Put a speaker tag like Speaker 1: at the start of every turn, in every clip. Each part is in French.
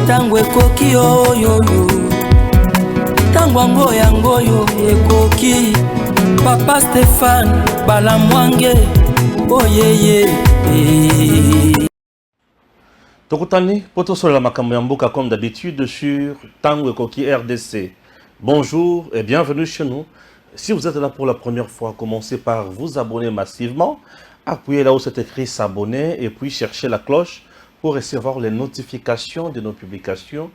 Speaker 1: tango ekoki oyoyo tango yango yo ekoki Papa Stéphane Balamwange oyeye
Speaker 2: Tokutani, poto sur la makambo ya mboka comme d'habitude sur Tango Ekoki RDC. Bonjour et bienvenue chez nous. Si vous êtes là pour la première fois, commencez par vous abonner massivement. Appuyez là où c'est écrit s'abonner et puis cherchez la cloche pour recevoir les notifications de nos publications.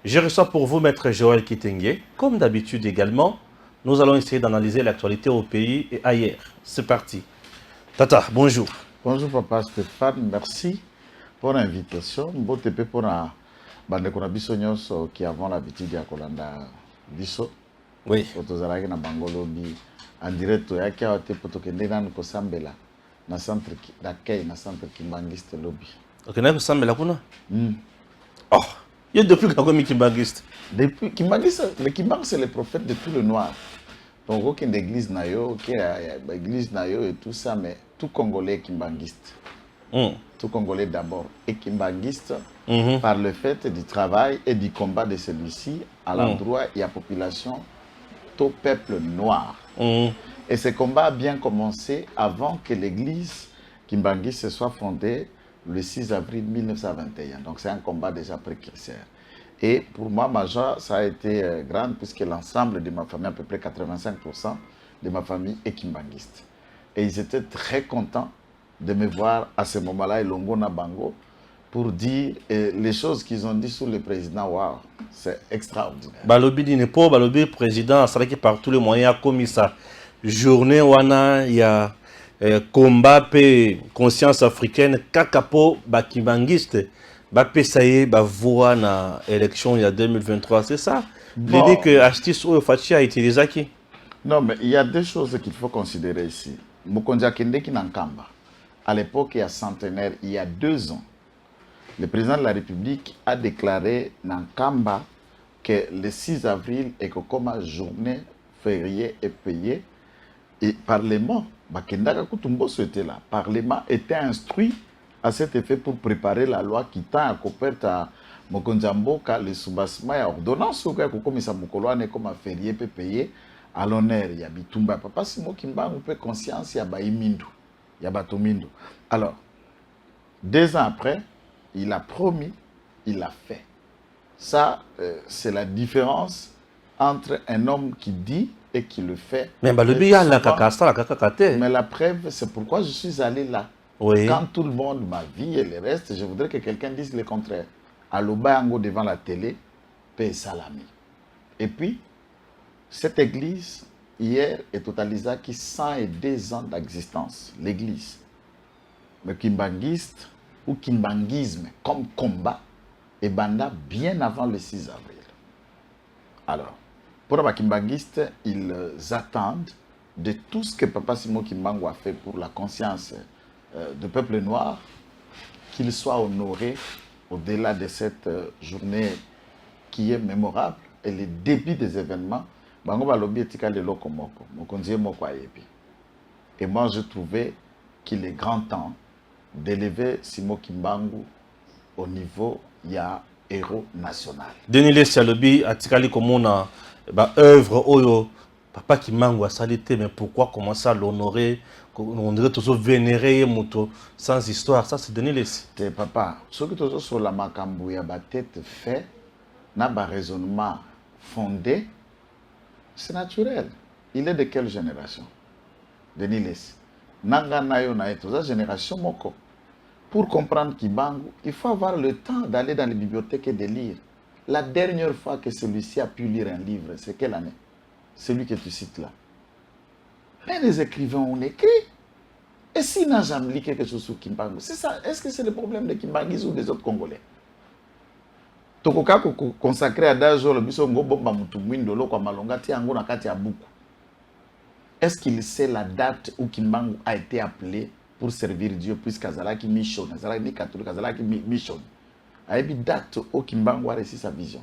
Speaker 2: Je reçois pour vous Maître Joël Kitenge. Comme d'habitude également, nous allons essayer d'analyser l'actualité au pays et ailleurs. C'est parti. Tata, bonjour.
Speaker 3: Bonjour Papa Stéphane, merci pour l'invitation. Mbote pe pour na bande kona biso nyonso qui avons l'habitude ya kolanda biso.
Speaker 2: Oui.
Speaker 3: Otozalaki na bangolo bi en direct ya kia te potokende nan ko sambela na centre d'accueil na centre Kimbangiste lobby.
Speaker 2: Ok, na ko sambela kuna? Oh, il y a depuis quand même Kimbangiste.
Speaker 3: Depuis Kimbangiste, le Kimbang c'est le prophète de tout le noir. Donc aucune église na yo, OK, église na yo et tout ça, mais tout Congolais Kimbangiste. Tout Congolais d'abord et Kimbangiste par le fait du travail et du combat de celui-ci à l'endroit de la population, tout peuple noir. Et ce combat a bien commencé avant que l'église Kimbangiste soit fondée le 6 avril 1921. Donc c'est un combat déjà précurseur. Et pour moi, ma joie, ça a été grande puisque l'ensemble de ma famille, à peu près 85% de ma famille est Kimbangiste. Et ils étaient très contents de me voir à ce moment-là, et Longona Bango, pour dire les choses qu'ils ont dit sur le président. Waouh, c'est extraordinaire.
Speaker 2: Balobi dit pas, Balobi président, c'est vrai que par tous les moyens, comme ça, journée wana, il y a combat et conscience africaine, kakapo, bakibangiste, bapesaye, bavoa na élection il y a 2023, c'est ça? L'idée que Astis Fachi a utilisé qui?
Speaker 3: Non, mais il y a deux choses qu'il faut considérer ici. Mokonja Kendeki Nankamba. À l'époque, il y a centenaire, il y a 2 ans, le président de la République a déclaré Nankamba que le 6 avril est comme journée fériée et payée. Et Parlement, Bakendaka Kutumboso était là. Parlement était instruit à cet effet pour préparer la loi qui tend à couvrir à Mokonjamboka le soubassement et ordonnance au cas où comme ça Mokoloane comme férié peut payer à l'honneur. Il y a Bitumba. Papa Simo Kimba, on peut conscience, il y a Baïmindu. Yabatomindo. Alors, 2 ans après, il a promis, il a fait. Ça, c'est la différence entre un homme qui dit et qui le fait.
Speaker 2: Mais
Speaker 3: la preuve, c'est pourquoi je suis allé là.
Speaker 2: Oui.
Speaker 3: Quand tout le monde m'a vu et le reste, je voudrais que quelqu'un dise le contraire. À l'Obango devant la télé, paix salami. Et puis, cette église, hier, est totalisée qui 102 ans d'existence, l'église. Le Kimbangiste ou Kimbangisme comme combat est banda bien avant le 6 avril. Alors, pour les Kimbangistes, ils attendent de tout ce que Papa Simo Kimbangu a fait pour la conscience du peuple noir, qu'il soit honoré au-delà de cette journée qui est mémorable et le début des événements. Et moi, je trouvais qu'il est grand temps d'élever Simo Kimbangu au niveau ya héros national.
Speaker 2: Denis Sialobi atikali komona ba œuvre oyo Papa Kimbangu a salité, mais pourquoi commencer à l'honorer? On dirait toujours vénérer moto sans histoire. Ça, c'est Denis Lessi.
Speaker 3: Papa, ce que tu as sur la makambu ya ba tête fait, n'a pas raisonnement fondé. C'est naturel. Il est de quelle génération? Denis Lessi. Nanga nayo na eto, sa génération moko. Pour comprendre Kimbangu, il faut avoir le temps d'aller dans les bibliothèques et de lire. La dernière fois que celui-ci a pu lire un livre, c'est quelle année? Celui que tu cites là. Mais les écrivains ont écrit. Et s'il n'a jamais lu quelque chose sur Kimbangu, c'est ça. Est-ce que c'est le problème de Kimbangu ou des autres Congolais? Tokoka consacré à Dajo, le biso ngobomba mutumwindo lo kwa malonga ti ango na kati ya buku. Est-ce qu'il sait la date où Kimbangu a été appelé pour servir Dieu, puisqu'Azalaki mission, Azalaki catholique, Azalaki mission? A eu date où Kimbangu a reçu sa vision.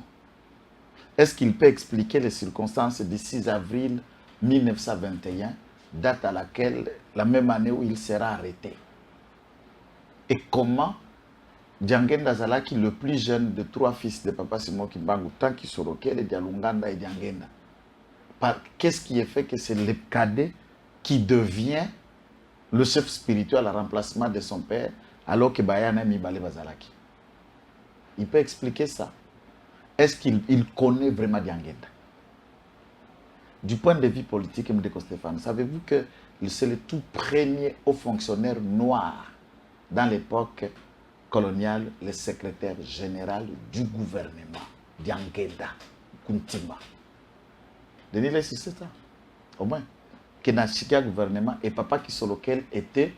Speaker 3: Est-ce qu'il peut expliquer les circonstances du 6 avril 1921, date à laquelle, la même année où il sera arrêté? Et comment Diangenda Zalaki, le plus jeune de 3 fils de Papa Simon Kimbangu, tant qu'il se roquait, et Dialunganda et Diangenda. Qu'est-ce qui est fait que c'est le cadet qui devient le chef spirituel à remplacement de son père, alors que Bayana Mibale Bazalaki? Il peut expliquer ça. Est-ce qu'il connaît vraiment Diangenda? Du point de vue politique, M. Stéphane, savez-vous que c'est le tout premier haut fonctionnaire noir dans l'époque coloniale, le secrétaire général du gouvernement, Diangenda Kuntima. Denis Lessi, c'est ça. Au moins, que dans le gouvernement, et papa qui sur lequel était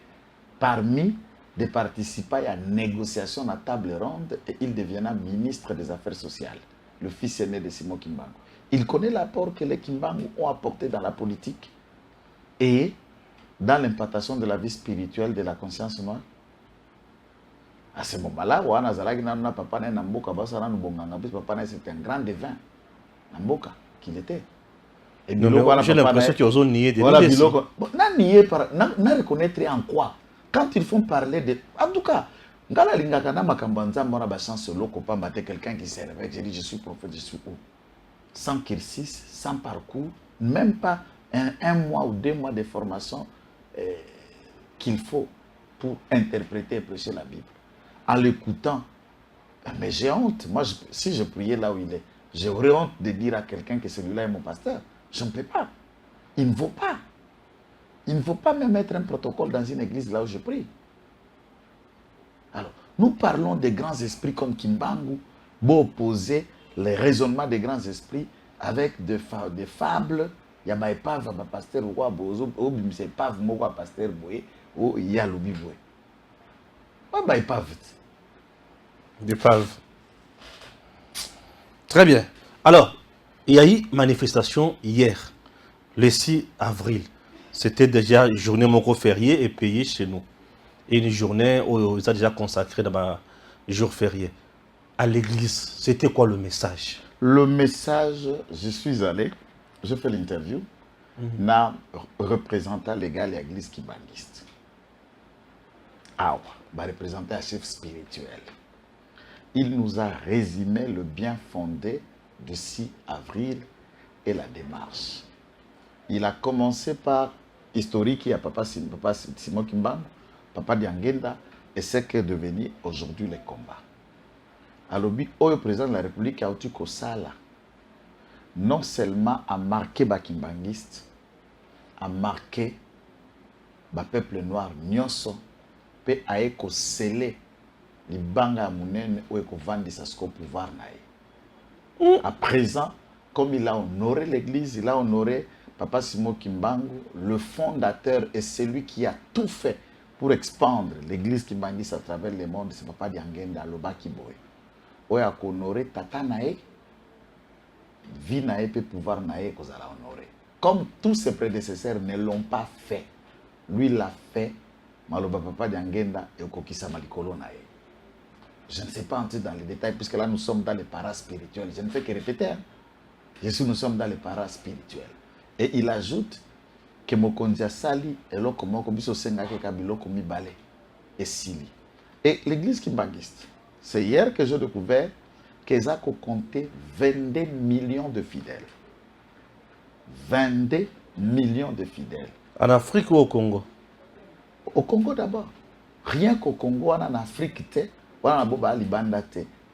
Speaker 3: parmi des participants à la négociation à table ronde, et il deviendra ministre des Affaires sociales, le fils aîné de Simon Kimbangu. Il connaît l'apport que les Kimbangu ont apporté dans la politique et dans l'implantation de la vie spirituelle de la conscience noire. À ce moment-là, papa c'était un grand devin. Namboka qu'il était.
Speaker 2: J'ai l'impression qu'ils ont nié des
Speaker 3: voilà, n'a reconnaître en quoi? Quand ils font parler de... En tout cas, quelqu'un qui s'est réveillé, j'ai dit je suis prophète, je suis où? Sans cursus, sans parcours, même pas un mois ou 2 mois de formation qu'il faut pour interpréter et prêcher la Bible. En l'écoutant, mais j'ai honte. Moi, si je priais là où il est, j'aurais honte de dire à quelqu'un que celui-là est mon pasteur. Je ne peux pas. Il ne vaut pas. Il ne faut pas me mettre un protocole dans une église là où je prie. Alors, nous parlons des grands esprits comme Kimbangu, pour opposer les raisonnements des grands esprits avec des fables. Il y a des paves, des pasteurs, des paves, des pasteurs, il y a le biboué. Des paves.
Speaker 2: Des paves. Très bien. Alors, il y a eu manifestation hier, le 6 avril. C'était déjà une journée moko fériée et payée chez nous. Et une journée où ils ont déjà consacré dans un jour férié. À l'église, c'était quoi le message?
Speaker 3: Le message, je suis allé, je fais l'interview, na représentant légal de l'église kibanguiste. Ah, bah représentant un chef spirituel. Il nous a résumé le bien fondé du 6 avril et la démarche. Il a commencé par historique, il y a papa Simon Kimbangu, papa Diangenda, et ce qui est devenu aujourd'hui les combats. Alors, le président de la République a eu Kosala, non seulement a marqué les Kimbanguistes, a marqué le peuple noir, Nyonso, puis a scellé les banga munene ou vendre sa pouvoir. À présent, comme il a honoré l'église, il a honoré Papa Simon Kimbangu, le fondateur et celui qui a tout fait pour expandre l'église kimbanguiste à travers le monde, c'est Papa Diangenda Loba Kiboy. Il a honoré Tata Nae, vie Nae peut pouvoir Nae qu'on a honoré. Comme tous ses prédécesseurs ne l'ont pas fait, lui l'a fait, Maloba Papa Diangenda et Okokisa Malikolo Nae. Je ne sais pas entrer dans les détails, puisque là nous sommes dans les paraspirituels. Je ne fais que répéter. Nous sommes dans les paraspirituels. Et il ajoute que Mokondia Sali et l'Okomoko Biso Sengake Kabiloko Mibale et Sili. Et l'église kimbanguiste, c'est hier que j'ai découvert qu'ils ont compté 22 millions de fidèles. 22 millions de fidèles.
Speaker 2: En Afrique ou au Congo?
Speaker 3: Au Congo d'abord. Rien qu'au Congo, en Afrique,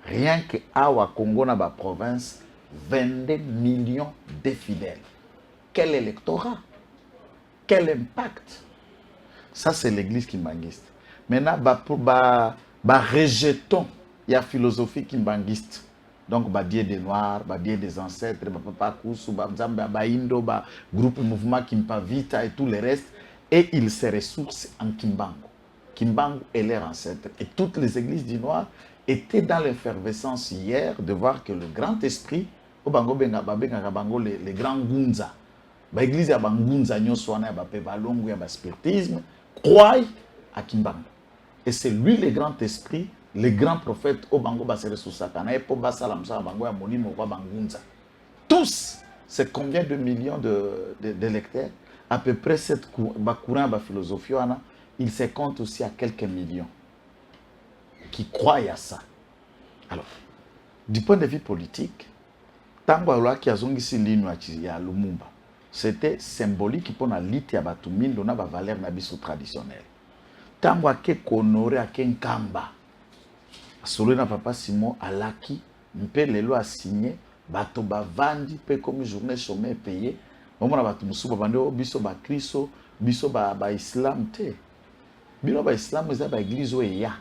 Speaker 3: rien que Awa Congo, dans la province, 22 millions de fidèles. Quel électorat? Quel impact? Ça, c'est l'église kimbanguiste. Maintenant, rejetons la philosophie kimbanguiste. Donc, Dieu des Noirs, Dieu des ancêtres, Papa Koussou, Indo, groupe mouvement Kimpavita et tout le reste. Et ils se ressourcent en Kimbangu. Kimbangu est leur ancêtre. Et toutes les églises du Noir étaient dans l'effervescence hier de voir que le grand esprit, les grands Gunza, l'église à Bangunza, Nyoswana, Balongo, spiritisme, croient à Kimbangu. Et c'est lui le grand esprit, le grand prophète, Obango Basere Susakana, et Poba Salamsa, Bango Monimo, Bangunza. Tous, c'est combien de millions de lecteurs? À peu près cette courant de philosophie, il se compte aussi à quelques millions. qui croient à ça. Alors, du point de vue politique, tango aloa qui a zongisi lino ya Lumumba, c'était symbolique pour la lutte ya batumine dona ba valeur na biso traditionnelle. Tango ake honoré ake nkamba. Solo na papa Simon alaki mpe lelo a signé bato bavandi pe comme journée chômage payé. Omona bato musuba bande biso ba Kristo, biso ba Islam te. Bino ba Islam eza ba église oya.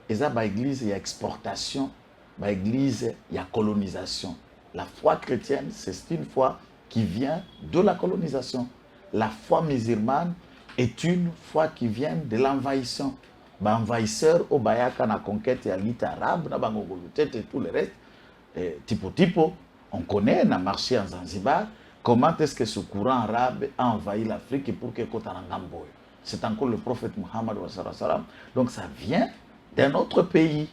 Speaker 3: Eza ba église ya exportation, ba église ya colonisation. La foi chrétienne, c'est une foi qui vient de la colonisation. La foi musulmane est une foi qui vient de l'envahissement. Envahisseur au Bayaka na conquête ya l'île arabe, na bangogolute et tout le reste. Tipo, on connaît, on a marché en Zanzibar, comment est-ce que ce courant arabe a envahi l'Afrique pour que Kotanangamboy. C'est encore le prophète Mohammed sallam. Donc ça vient d'un autre pays.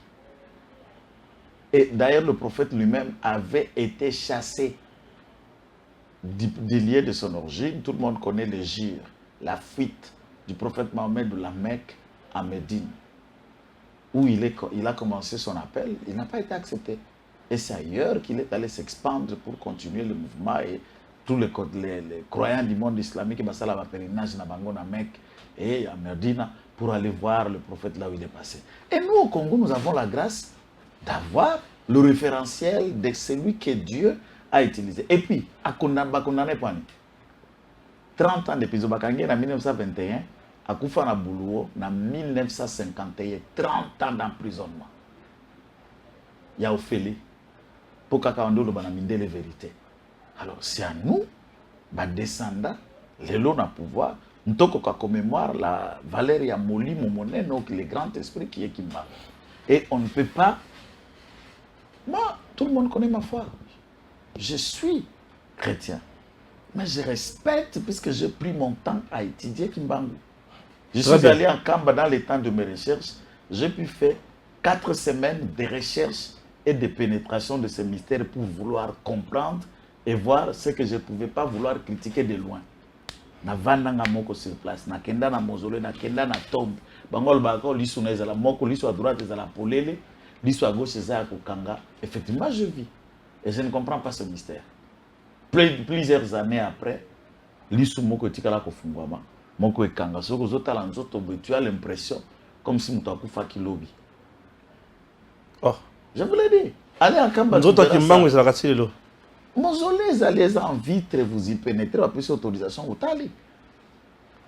Speaker 3: Et d'ailleurs, le prophète lui-même avait été chassé des lieux de son origine. Tout le monde connaît le gire, la fuite du prophète Mohammed de la Mecque à Médine, où il a commencé son appel. Il n'a pas été accepté. Et c'est ailleurs qu'il est allé s'expandre pour continuer le mouvement. Et tous les croyants du monde islamique, ils ont fait pèlerinage à Mecque et à Médine pour aller voir le prophète là où il est passé. Et nous, au Congo, nous avons la grâce d'avoir le référentiel de celui que Dieu a utilisé. Et puis, à condamné 30 ans d'épisode, en 1921, à Koufa na Boulouo, en 1951, 30 ans d'emprisonnement. Il y a Ophélie, pour qu'Akawando le banaminde les vérités. Alors, c'est à nous, descendants, les lots na pouvoir, nous avons commémorer la Valéria Moli, Momoné, donc le grand esprit qui est Kimba. Et on ne peut pas. Moi, tout le monde connaît ma foi. Je suis chrétien. Mais je respecte puisque j'ai pris mon temps à étudier Kimbangu. Je suis allé en Kamba dans les temps de mes recherches. J'ai pu faire 4 semaines de recherche et de pénétration de ces mystères pour vouloir comprendre et voir ce que je ne pouvais pas vouloir critiquer de loin. Na vandanga moko sur place, na kenda na mausolée, na kenda na tombe. Bangol bako lisu na ezala moko, lisu à droite ezala polele, lisu à gauche ezala kokanga. Effectivement, je vis. Et je ne comprends pas ce mystère. Plusieurs années après, lisu moko tikala kofungwama, moko ekanga. Soko zotala nzoto, tu as l'impression comme si muto akufa kilobi.
Speaker 2: Oh.
Speaker 3: Je vous l'ai dit. Allez en Kamba.
Speaker 2: Nzoto kimbangu ezala katilo.
Speaker 3: Mausolée, allez en vitre, vous y pénétrez, après cette autorisation, vous allez.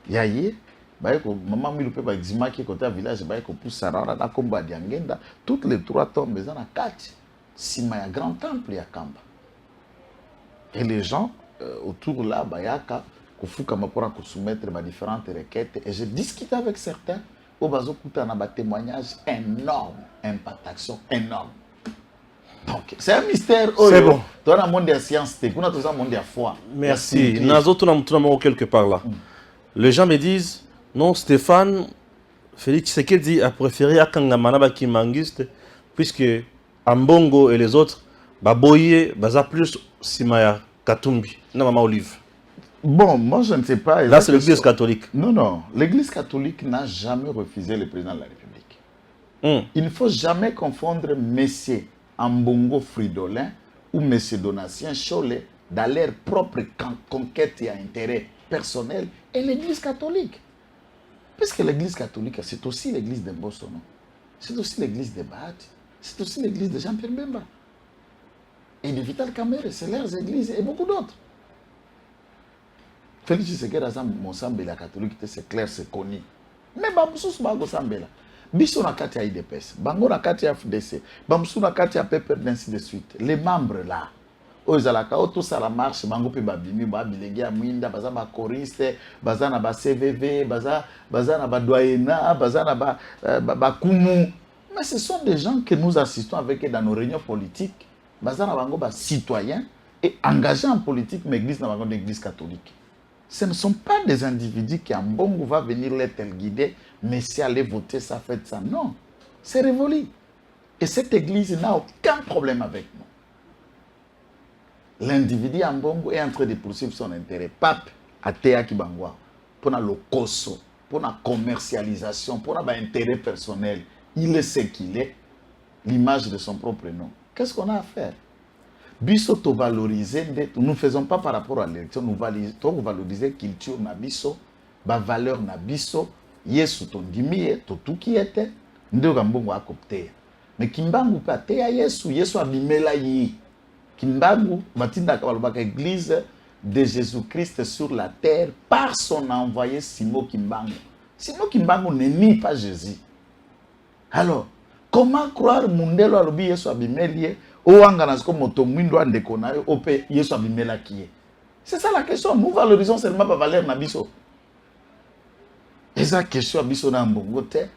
Speaker 3: Yaye, maman Miloupe, Zima qui est côté village, pour Sarara, na Komba Diangenda, toutes les 3 tombes, ils ont 4. Si il y a un grand temple, il y a Kamba. Et les gens autour là, Bayaka, Kofuka Mapora, soumettre différentes requêtes, et je discute avec certains, au Bazo Koutana, un témoignage énorme, impactation énorme. C'est un mystère.
Speaker 2: C'est bon.
Speaker 3: Tu as un monde de science, tu as un monde de foi.
Speaker 2: Merci. Nous avons quelque part là. Les gens me disent, non, Stéphane, Félix Tshisekedi a préféré Akangamana Kimangiste, puisque Ambongo et les autres, Baboye, Baza plus Simaya Katumbi, Namama Olive.
Speaker 3: Bon, moi je ne sais pas.
Speaker 2: Là, c'est l'église catholique.
Speaker 3: Non. L'église catholique n'a jamais refusé le président de la République. Il ne faut jamais confondre messieurs Ambongo Fridolin ou M. Donatien Cholet dans leur propre conquête et intérêt personnel et l'église catholique. Puisque l'église catholique, c'est aussi l'église de Mbosono, c'est aussi l'église de Bahati, c'est aussi l'église de Jean-Pierre Bemba et de Vital Kamerhe, c'est leurs églises et beaucoup d'autres. Félix Tshisekedi a dit la catholique, c'est clair, c'est connu. Mais Baboussous Bago Sambela. Biso na kati ya IDPS, bango na kati ya FDC, bamsu na kati ya PPR, ainsi de suite. Les membres là, ozalaka oto sala marche, bango pe babimi, babilengi ya mwinda, baza ba choriste, baza na ba CVV, baza na ba doyena, baza na ba kumu. Mais ce sont des gens que nous assistons avec eux dans nos réunions politiques. Baza na bango ba citoyens et engagés en politique, mais église na bango d'église catholique. Ce ne sont pas des individus qui en Bongo va venir les guider, mais si aller voter, ça fait ça. Non, c'est révolu. Et cette église n'a aucun problème avec nous. L'individu en Bongo est en train de poursuivre son intérêt. Pape, Atea Kibangwa, pour le koso, pour la commercialisation, pour l'intérêt personnel. il sait qu'il est l'image de son propre nom. Qu'est-ce qu'on a à faire? Biso to valoriser, nous ne faisons pas par rapport à l'élection, nous valoriser culture na biso, ba valeur na biso, yesu to ndimie, to tout qui était, ndeko mbongo akopte. Mais kimbangu pa te ya yesu, yesu abimela yi. Kimbangu matinda kabalobaka église de Jésus-Christ sur la terre par son envoyé Simo Kimbangu. Simo Kimbangu ne nie pas Jésus. Alors, comment croire mundelo alobi yesu abimelie? C'est ça la question. Nous valorisons seulement la valeur nabiso. Et ça question abiso na mbongo te.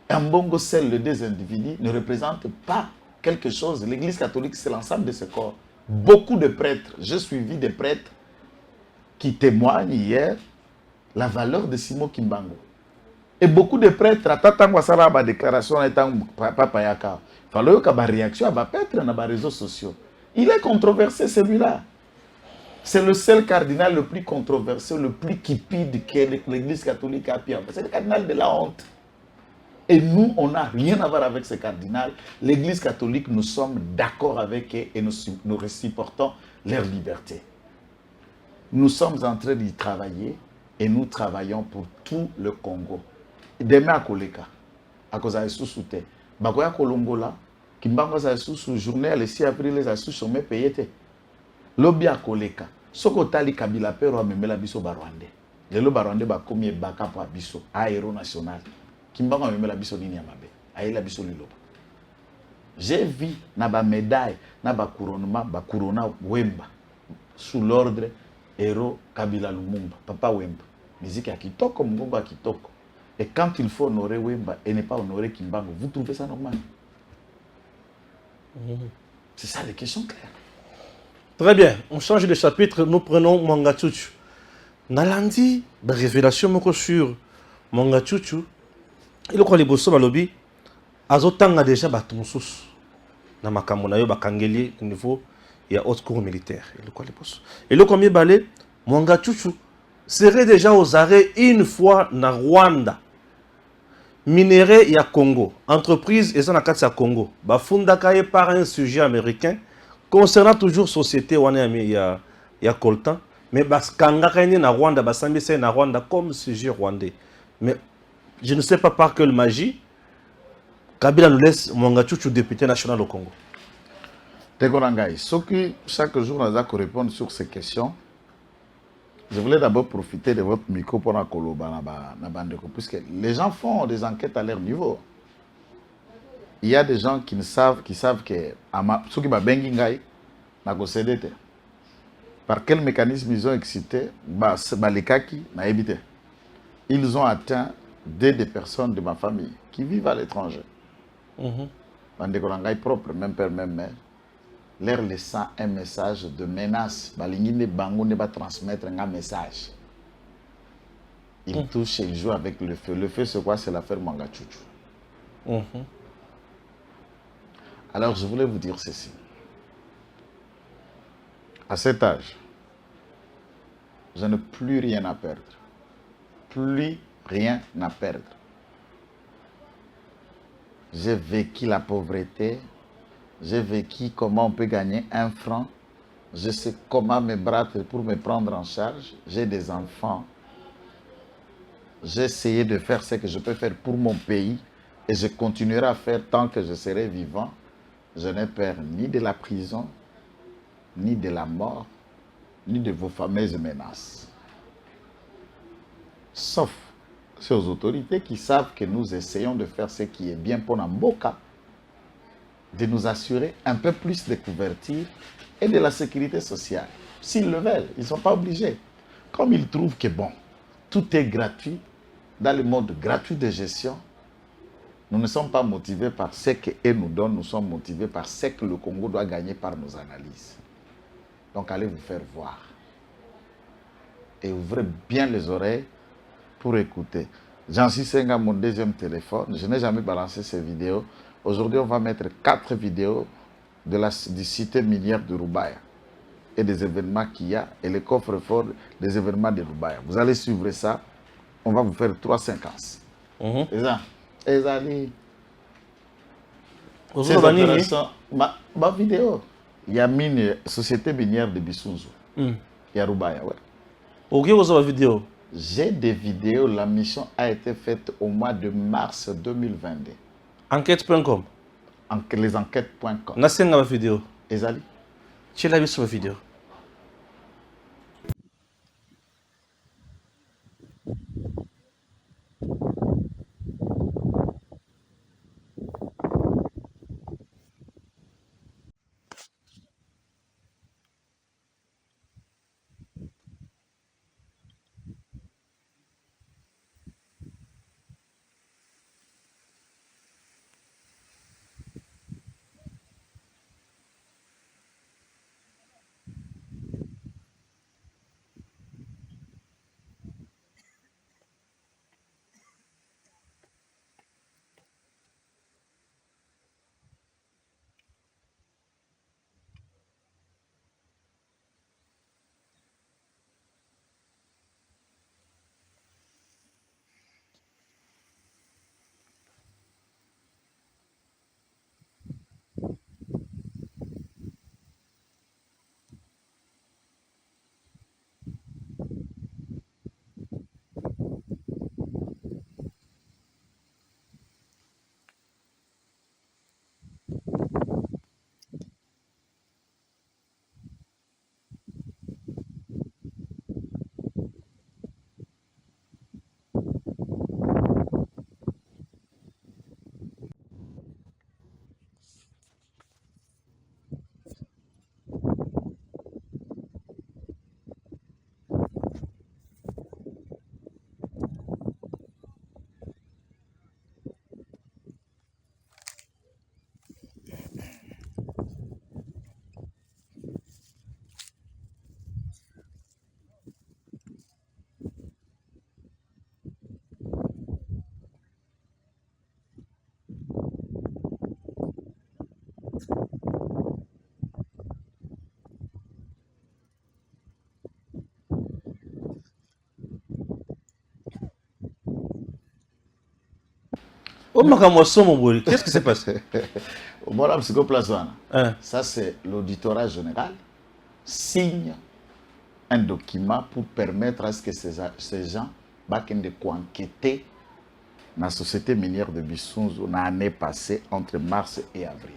Speaker 3: Mbongo seul les deux individus ne représente pas quelque chose. L'Église catholique c'est l'ensemble de ce corps. Beaucoup de prêtres, j'ai suivi des prêtres qui témoignent hier la valeur de Simo Kimbangu. Et beaucoup de prêtres attendent la déclaration étant papa yaka. Il fallait qu'il y ait une réaction à prêtre dans les réseaux sociaux. Il est controversé celui-là. C'est le seul cardinal le plus controversé, le plus cupide que l'Église catholique a pu avoir. C'est le cardinal de la honte. Et nous, on n'a rien à voir avec ce cardinal. L'Église catholique, nous sommes d'accord avec eux et nous supportons leur liberté. Nous sommes en train d'y travailler et nous travaillons pour tout le Congo. Demain à Koleka, à cause de sous-souté. Bakoya Kolongola, Kimbango za sous journée le 6 avril les sous chômé payé. Lobby à Koleka. Soko tali Kabila pero amemela biso Barwande. Le Barwande ba komi baka pa biso aéro national. Kimbango amemela biso nini ya mabe. Aïla biso liloba. J'ai vu na ba médaille, na ba couronnement, ba corona Wemba sous l'ordre héros Kabila Lumumba, papa Wemba. Musique à kitoko, mgongo à kitoko. Et quand il faut honorer Wemba et ne pas honorer Kimbangu, vous trouvez ça normal? C'est ça les questions claires.
Speaker 2: Très bien, on change de chapitre, nous prenons Mwanga Chuchu. Nalandi, la révélation sur Mwanga Chuchu, il y a les bosso balobi, azotanga déjà batonsus. Na makamona yo bakangeli au niveau il y a haute cour militaire. Et le combien balé, Mwanga Chuchu serait déjà aux arrêts une fois na Rwanda. Minerai ya Congo, entreprise et ça na Congo. Bafunda kaye par un sujet américain concernant toujours société wana ya Coltan, mais baskanga kaye na Rwanda, basambisa na Rwanda comme sujet rwandais. Mais je ne sais pas par quelle magie Kabila nous laisse Mwanga Chuchu député national au Congo.
Speaker 3: Tegorangai, ce qui chaque jour nous a répondre sur ces questions. Je voulais d'abord profiter de votre micro pour la puisque les gens font des enquêtes à leur niveau. Il y a des gens qui savent que ceux qui m'ont bengingai n'a pas cédé. Par quel mécanisme ils ont excité, ils ont atteint des personnes de ma famille qui vivent à l'étranger. Propre, même père, même mère. Leur laissant un message de menace. Balingine Bango ne va transmettre un message. Il touche et il joue avec le feu. Le feu, c'est quoi? C'est l'affaire Mwanga Chuchu. Alors, je voulais vous dire ceci. À cet âge, je n'ai plus rien à perdre. Plus rien à perdre. J'ai vécu la pauvreté. J'ai vécu comment on peut gagner 1 franc. Je sais comment me battre pour me prendre en charge. J'ai des enfants. J'ai essayé de faire ce que je peux faire pour mon pays. Et je continuerai à faire tant que je serai vivant. Je n'ai peur ni de la prison, ni de la mort, ni de vos fameuses menaces. Sauf ces autorités qui savent que nous essayons de faire ce qui est bien pour Namboka, de nous assurer un peu plus de couverture et de la sécurité sociale. S'ils le veulent, ils ne sont pas obligés. Comme ils trouvent que bon, tout est gratuit, dans le mode gratuit de gestion, nous ne sommes pas motivés par ce qu'eux nous donnent, nous sommes motivés par ce que le Congo doit gagner par nos analyses. Donc allez vous faire voir. Et ouvrez bien les oreilles pour écouter. J'en suis Senga, mon deuxième téléphone. Je n'ai jamais balancé ces vidéos. Aujourd'hui, on va mettre 4 vidéos du cité minière de Rubaya et des événements qu'il y a et les coffres forts des événements de Rubaya. Vous allez suivre ça. On va vous faire 3 séquences. Et ça, Ces opérations, ma vidéo, il y a mine société minière de Bissunzu. Il y a Rubaya, ouais.
Speaker 2: Ok, vous avez la vidéo.
Speaker 3: J'ai des vidéos, la mission a été faite au mois de mars 2022.
Speaker 2: Enquête.com.
Speaker 3: Les enquêtes.com.
Speaker 2: On a 5 vidéos.
Speaker 3: Ezali.
Speaker 2: Tu l'as vu sur la vidéo. Oh, qu'est-ce qui s'est passé?
Speaker 3: Ça, c'est l'auditorat général signe un document pour permettre à ce que ces gens bakkende enquêter dans la société minière de Bissunzu l'année passée entre mars et avril.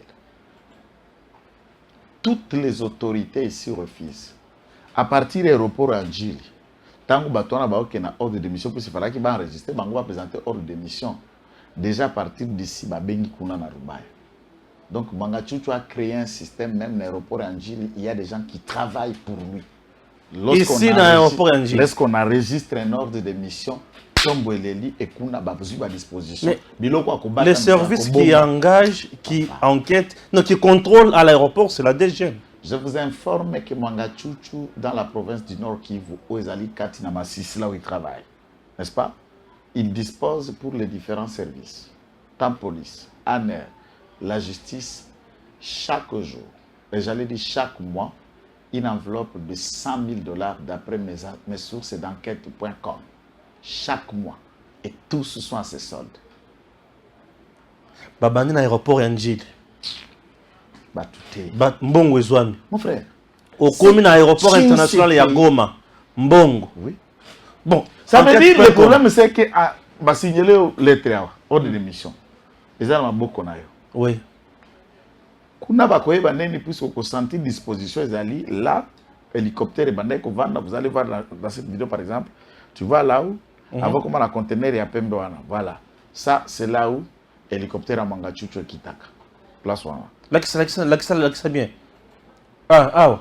Speaker 3: Toutes les autorités ici refusent. À partir de l'aéroport Anjili, tant que Batouana Baoke na ordre de mission, puis il fallait qu'il va enregistrer, il va présenter ordre de mission. Déjà à partir d'ici, Bengi Kuna na Rubaya. Donc Mangachuchu a créé un système, même dans l'aéroport Anjili, il y a des gens qui travaillent pour lui.
Speaker 2: Ici dans l'aéroport Anjili.
Speaker 3: Lorsqu'on enregistre un ordre de mission, et Kuna à disposition.
Speaker 2: Les services qui engagent, qui enquêtent, non, qui contrôlent à l'aéroport, c'est la DGM.
Speaker 3: Je vous informe que Mangachuchu, dans la province du Nord Kivu, où Ezali Katina Masisi, là où il travaille, n'est-ce pas? Il dispose pour les différents services, tant police, ANER, la justice, chaque jour, et j'allais dire chaque mois, une enveloppe de 100 000 $ d'après mes sources d'enquête.com. Chaque mois. Et tous sont à ses soldes.
Speaker 2: Babani na aéroport Anjili.
Speaker 3: Batouté.
Speaker 2: Mbongo Ezwami.
Speaker 3: Mon frère.
Speaker 2: Au commune aéroport international ya Goma. Mbongo.
Speaker 3: Oui.
Speaker 2: Bon.
Speaker 3: Ça veut dire le problème c'est que va signaler les travaux, ordre de mission. Les gens ont beaucoup na yo.
Speaker 2: Oui.
Speaker 3: Kuna ba koyeba neni puisque ko sentir disposition ezali là hélicoptère et bandai ko vendre, vous allez voir dans cette vidéo par exemple, tu vois là où avant comment la conteneur et à Pembe wana. Voilà. Ça c'est là où hélicoptère à Mangachuchu kitaka. Place wana.
Speaker 2: Là bien. Ah.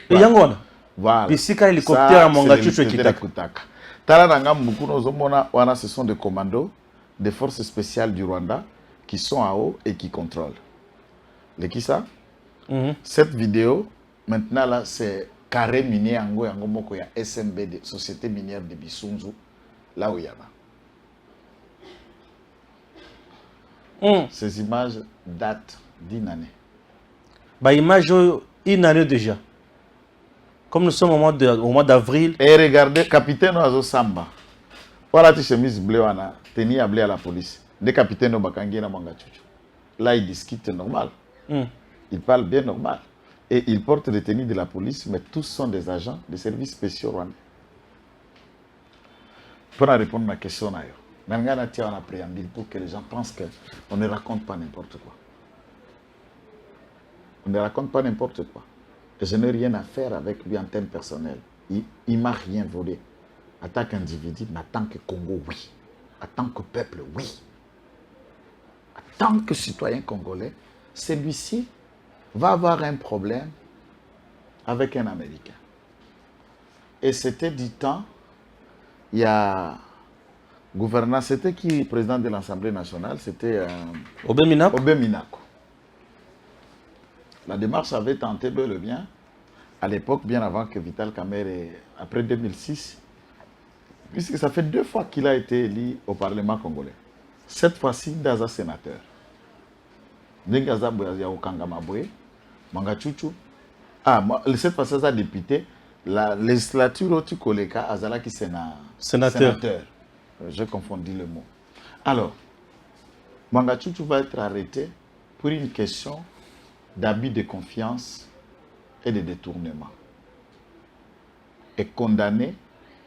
Speaker 2: Et yango.
Speaker 3: Voilà.
Speaker 2: Bisika hélicoptère à Mangachuchu kitaka.
Speaker 3: Talananga Mukuno Zomona wana, ce sont des commandos des forces spéciales du Rwanda qui sont en haut et qui contrôlent. Les qui ça? Cette vidéo, maintenant là, c'est carré minier Ango Moko ya SMB, de Société minière de Bissunzu, là où il y en a. Ces images datent d'une année.
Speaker 2: Bah, image une année déjà. Comme nous sommes au mois d'avril.
Speaker 3: Et regardez, capitaine Oazo Samba. Voilà, tu chemise bleue, tenue à blé à la police. Des capitaines au Bakangi na Mangachuchu. là, il discute normal. Il parle bien normal. Et il porte les tenues de la police, mais tous sont des agents des services spéciaux rwandais. Pour répondre à ma question, Nangana tient un préambule pour que les gens pensent qu'on ne raconte pas n'importe quoi. On ne raconte pas n'importe quoi. Et je n'ai rien à faire avec lui en termes personnels. Il ne m'a rien volé. En tant qu'individu, mais en tant que Congo, oui. En tant que peuple, oui. En tant que citoyen congolais, celui-ci va avoir un problème avec un Américain. Et c'était du temps, il y a gouverneur, c'était qui, président de l'Assemblée nationale? C'était
Speaker 2: Obé Minako.
Speaker 3: Obé Minako. La démarche avait tenté bel et bien, à l'époque, bien avant que Vital Kamerhe, après 2006, puisque ça fait 2 fois qu'il a été élu au Parlement congolais. Cette fois-ci, Daza sénateur. Nengaza Boyazi Okangama Boye, Mangachuchu. Ah, cette fois-ci, Daza député, la législature au Tukoleka, Azala qui sénateur. J'ai confondu le mot. Alors, Mangachuchu va être arrêté pour une question d'abus de confiance et de détournement. Et condamné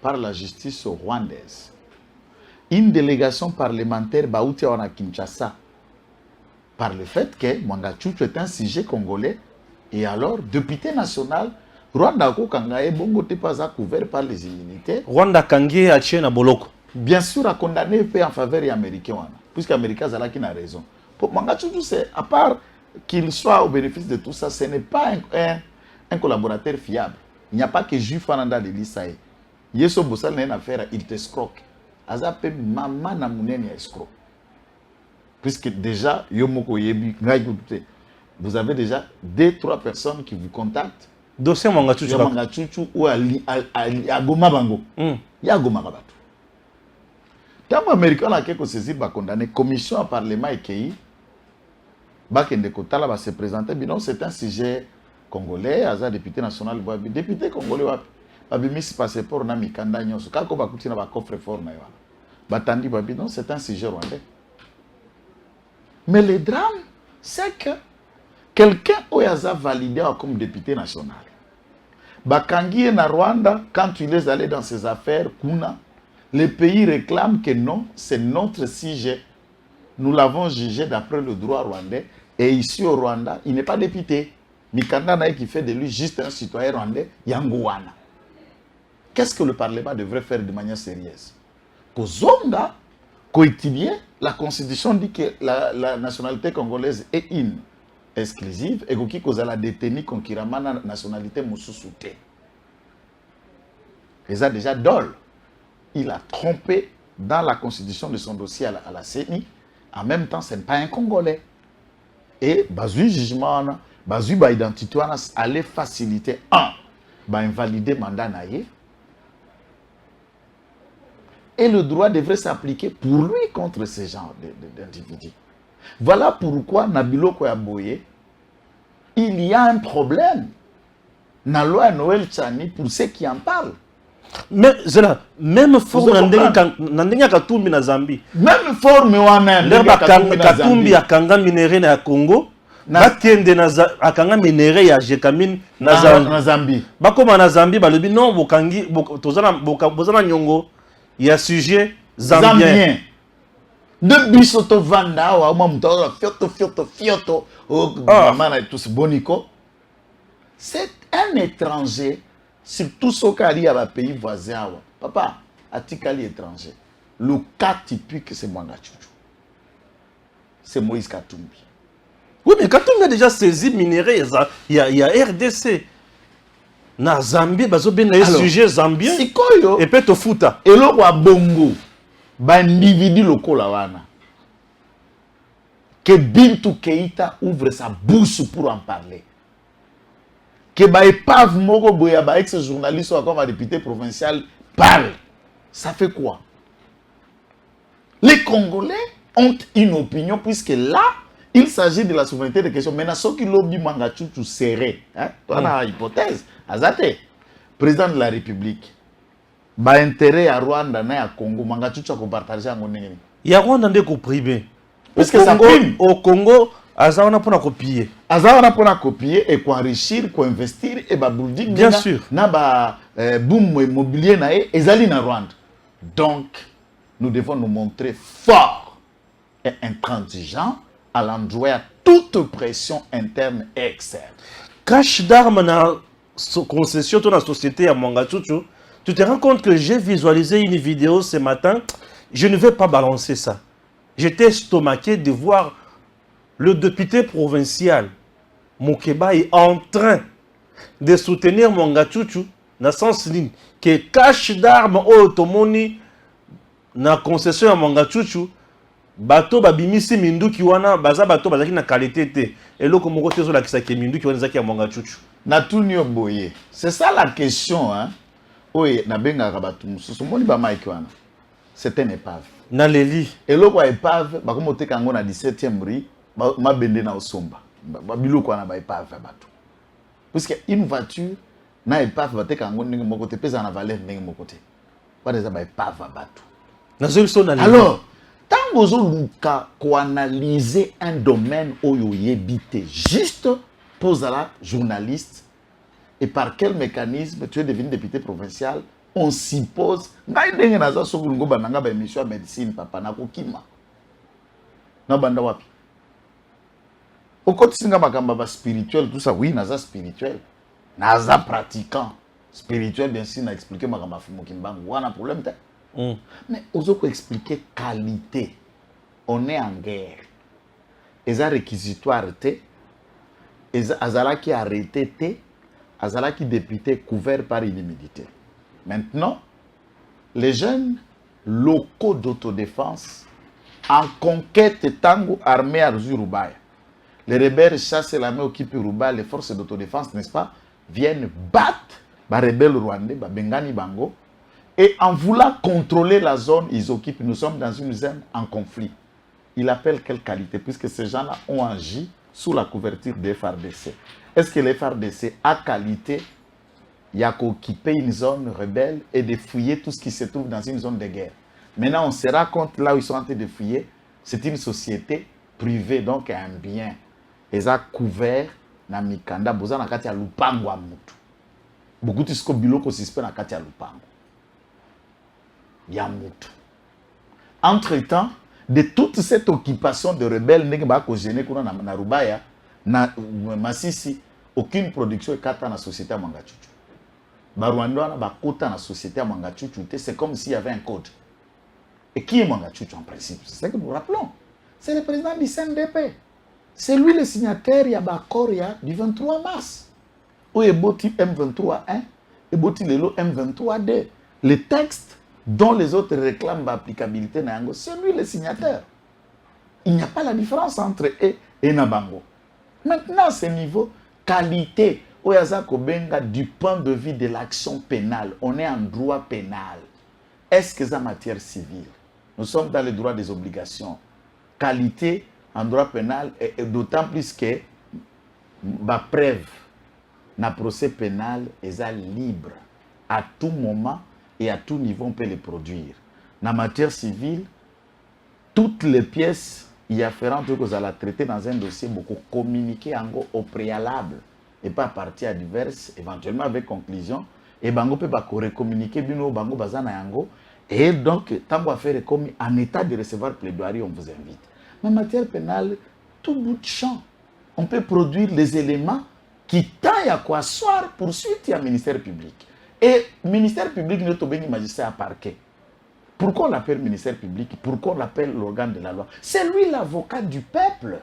Speaker 3: par la justice rwandaise. Une délégation parlementaire Baouti à Kinshasa par le fait que Mangachuchu est un sujet congolais et alors député national Rwanda Kangaye Bongo n'était pas couvert par les immunités.
Speaker 2: Rwanda Kangaye a tient à Boloko.
Speaker 3: Bien sûr a condamné en faveur des Américains puisque les Américains ont raison. Pour Mangachuchu, c'est à part qu'il soit au bénéfice de tout ça, ce n'est pas un collaborateur fiable. Il n'y a pas que Juif Fananda de l'Issaï. Yeso Bossal n'a une affaire, il t'escroque. Azape maman na mouneni escroc. Puisque déjà, Yomoko Yebi, vous avez déjà 2-3 personnes qui vous contactent.
Speaker 2: Dossier Mangachuchu.
Speaker 3: Mangachuchu ou à Goma Bango. Il y a Goma Rabatou. Tant qu'Américain a quelque chose qui condamné, commission à parlement et qui va se présenter. Mais non, c'est un sujet congolais, Aza député national, député congolais. Babimisi passeport na mikanda nyonso kako bakuti na ba coffre fort na yo batandi babi non c'est un sujet rwandais. Mais le drame c'est que quelqu'un oyaza validé comme député national bakangi na Rwanda quand il est allé dans ses affaires kuna le pays réclame que non c'est notre sujet, nous l'avons jugé d'après le droit rwandais et ici au Rwanda il n'est pas député mikanda na qui fait de lui juste un citoyen rwandais yangowana. Qu'est-ce que le Parlement devrait faire de manière sérieuse? Kozonga, coétudier, la Constitution dit que la nationalité congolaise est une exclusive et que vous la détenir concurremment la nationalité moussousouté. Et ça déjà dol. Il a trompé dans la Constitution de son dossier à la CENI. En même temps, ce n'est pas un Congolais. Et bazui jugement, bazui ba identité allait faciliter invalider mandat naïe. Et le droit devrait s'appliquer pour lui contre ces genres d'individus. Voilà pourquoi Nabilo Koyaboye, il y a un problème. Na loi Noël Tchani pour ceux qui en parlent.
Speaker 2: Mais Zela, même forme Nandenya Katumbi na Zambie.
Speaker 3: Même forme wana
Speaker 2: L'herbe Katumbi a Kanga minéré na Congo. Batiende na akanga minéré ya Jekamine na
Speaker 3: Zambie.
Speaker 2: Bakoma na Zambie balobi non bokangi bozana nyongo. Il y a sujet zambien.
Speaker 3: De bisoto vanda wa mamuto fioto maman et tous bonico. C'est un étranger surtout ce qui a pays voisin. Papa, atikali étranger. Le cas typique c'est Mangachuchu. C'est Moïse Katumbi.
Speaker 2: Oui, mais Katumbi a déjà saisi minerai, il y a RDC. Na Zambie bazo ben na sujet zambien et peut te fouta
Speaker 3: et lo wa bongo ba individu lokola wana que Bintou Keïta ouvre sa bouche pour en parler, que ba épave moko boya ba ex-journaliste ou comme député provincial parle, ça fait quoi? Les Congolais ont une opinion puisque là il s'agit de la souveraineté des questions. Maintenant, ce qui lobby Mangachuchu serré, toi la hypothèse, Azate, président de la République, ba intérêt à Rwanda na à Congo, Mangachuchu a partager en Nengeni.
Speaker 2: Il y a Rwanda qui prime.
Speaker 3: Parce que ça prime.
Speaker 2: Au Congo, Azana pour copier.
Speaker 3: Azana pour copier et enrichir, investir et babouldi.
Speaker 2: Bien sûr.
Speaker 3: Na ba boom immobilier na e ezali na Rwanda. Donc nous devons nous montrer forts et intransigeants à l'endroit de toute pression interne et externe.
Speaker 2: Cache d'armes dans la concession de la société à Mwangachuchu, tu te rends compte que j'ai visualisé une vidéo ce matin, je ne vais pas balancer ça. J'étais estomaqué de voir le député provincial, Mokeba, est en train de soutenir Mwangachuchu dans le sens ligne, que cache d'armes au Tomoni, dans la concession à Mwangachuchu, bato babimisi minduki wana baza bato bazaki na qualité te eloko moko te zo la kisaki minduki wana zaki ya Mwangachuchu
Speaker 3: na tuni oboye. C'est ça la question, hein. Oui, na benga rabatu mususu moni ba mike wana. C'est un épave.
Speaker 2: na leli
Speaker 3: Eloko épave ba komo te kango na 17e rue ma bende na osomba. Ba biloko wana ba épave bato. Parce que une voiture na épave ba te kango ndenge moko te pesa na valeur ndenge moko te. Ba deza ba épave bato.
Speaker 2: na zo biso na leli.
Speaker 3: Alors tant vous avez analyser un domaine où vous habitez juste pour la journaliste et par quel mécanisme tu es devenu député provincial, on suppose ngai ndenge naza sokulungo bananga ba émission ya médecine papa na kokima na banda wapi okoti singa makamba ba spirituel tout ça oui naza spirituel naza pratiquant spirituel bien sûr na expliquer makamba fumo kimbangu wana problème te. Mais aux autres expliquer qualité. On est en guerre. Et ça réquisitoire té. Et ça azala qui arrêté té. Azala qui député couvert par l'immunité. Maintenant, les jeunes locaux d'autodéfense en conquête tango armée à Rubaya. Les rebelles chassent la main occupent Rubaya, les forces d'autodéfense, n'est-ce pas, viennent battre les rebelles rwandais, Bengani Bango. Et en voulant contrôler la zone, ils occupent. Nous sommes dans une zone en conflit. Il appelle quelle qualité? Puisque ces gens-là ont agi sous la couverture des FARDC. Est-ce que les FARDC a qualité? Il y a qu'occuper une zone rebelle et de fouiller tout ce qui se trouve dans une zone de guerre. Maintenant, on se rend compte là où ils sont en train de fouiller, c'est une société privée, donc un bien. Ils ont couvert na mikanda, boza na kati ya lupango a mutu. Beaucoup de ce que biloko suspect na kati ya lupango. Yamutu. Entre-temps, de toute cette occupation de rebelles, na Rubaya, na Masisi, aucune production est dans la société à Mwangachuchu. Barwanda na bakota na société à Mwangachuchu, c'est comme s'il y avait un code. Et qui est Mwangachuchu en principe? C'est ce que nous rappelons. C'est le président du CNDP. C'est lui le signataire du 23 mars. Où est Boti M23-1 et Boti Lelo M23-2. Le texte dont les autres réclament l'applicabilité, c'est lui le signataire. Il n'y a pas la différence entre eux et Nabango. Maintenant, ce niveau, qualité, du point de vue de l'action pénale, on est en droit pénal. Est-ce que c'est en matière civile? Nous sommes dans le droit des obligations. Qualité en droit pénal, et d'autant plus que la preuve, le procès pénal est libre à tout moment. Et à tout niveau, on peut les produire. Dans la matière civile, toutes les pièces y afférentes que vous allez traiter dans un dossier, beaucoup communiquer au préalable et pas à partir à diverses, éventuellement avec conclusion. Et bango peut pas communiquer bino bango bazana yango. Et donc, tant qu'on fait commis en état de recevoir plaidoirie, on vous invite. Mais en matière pénale, tout bout de champ, on peut produire les éléments qui taillent à quoi soir poursuite à ministère public. Et le ministère public ne peut pas magistrat à parquet. Pourquoi on l'appelle ministère public? Pourquoi on l'appelle l'organe de la loi? C'est lui l'avocat du peuple.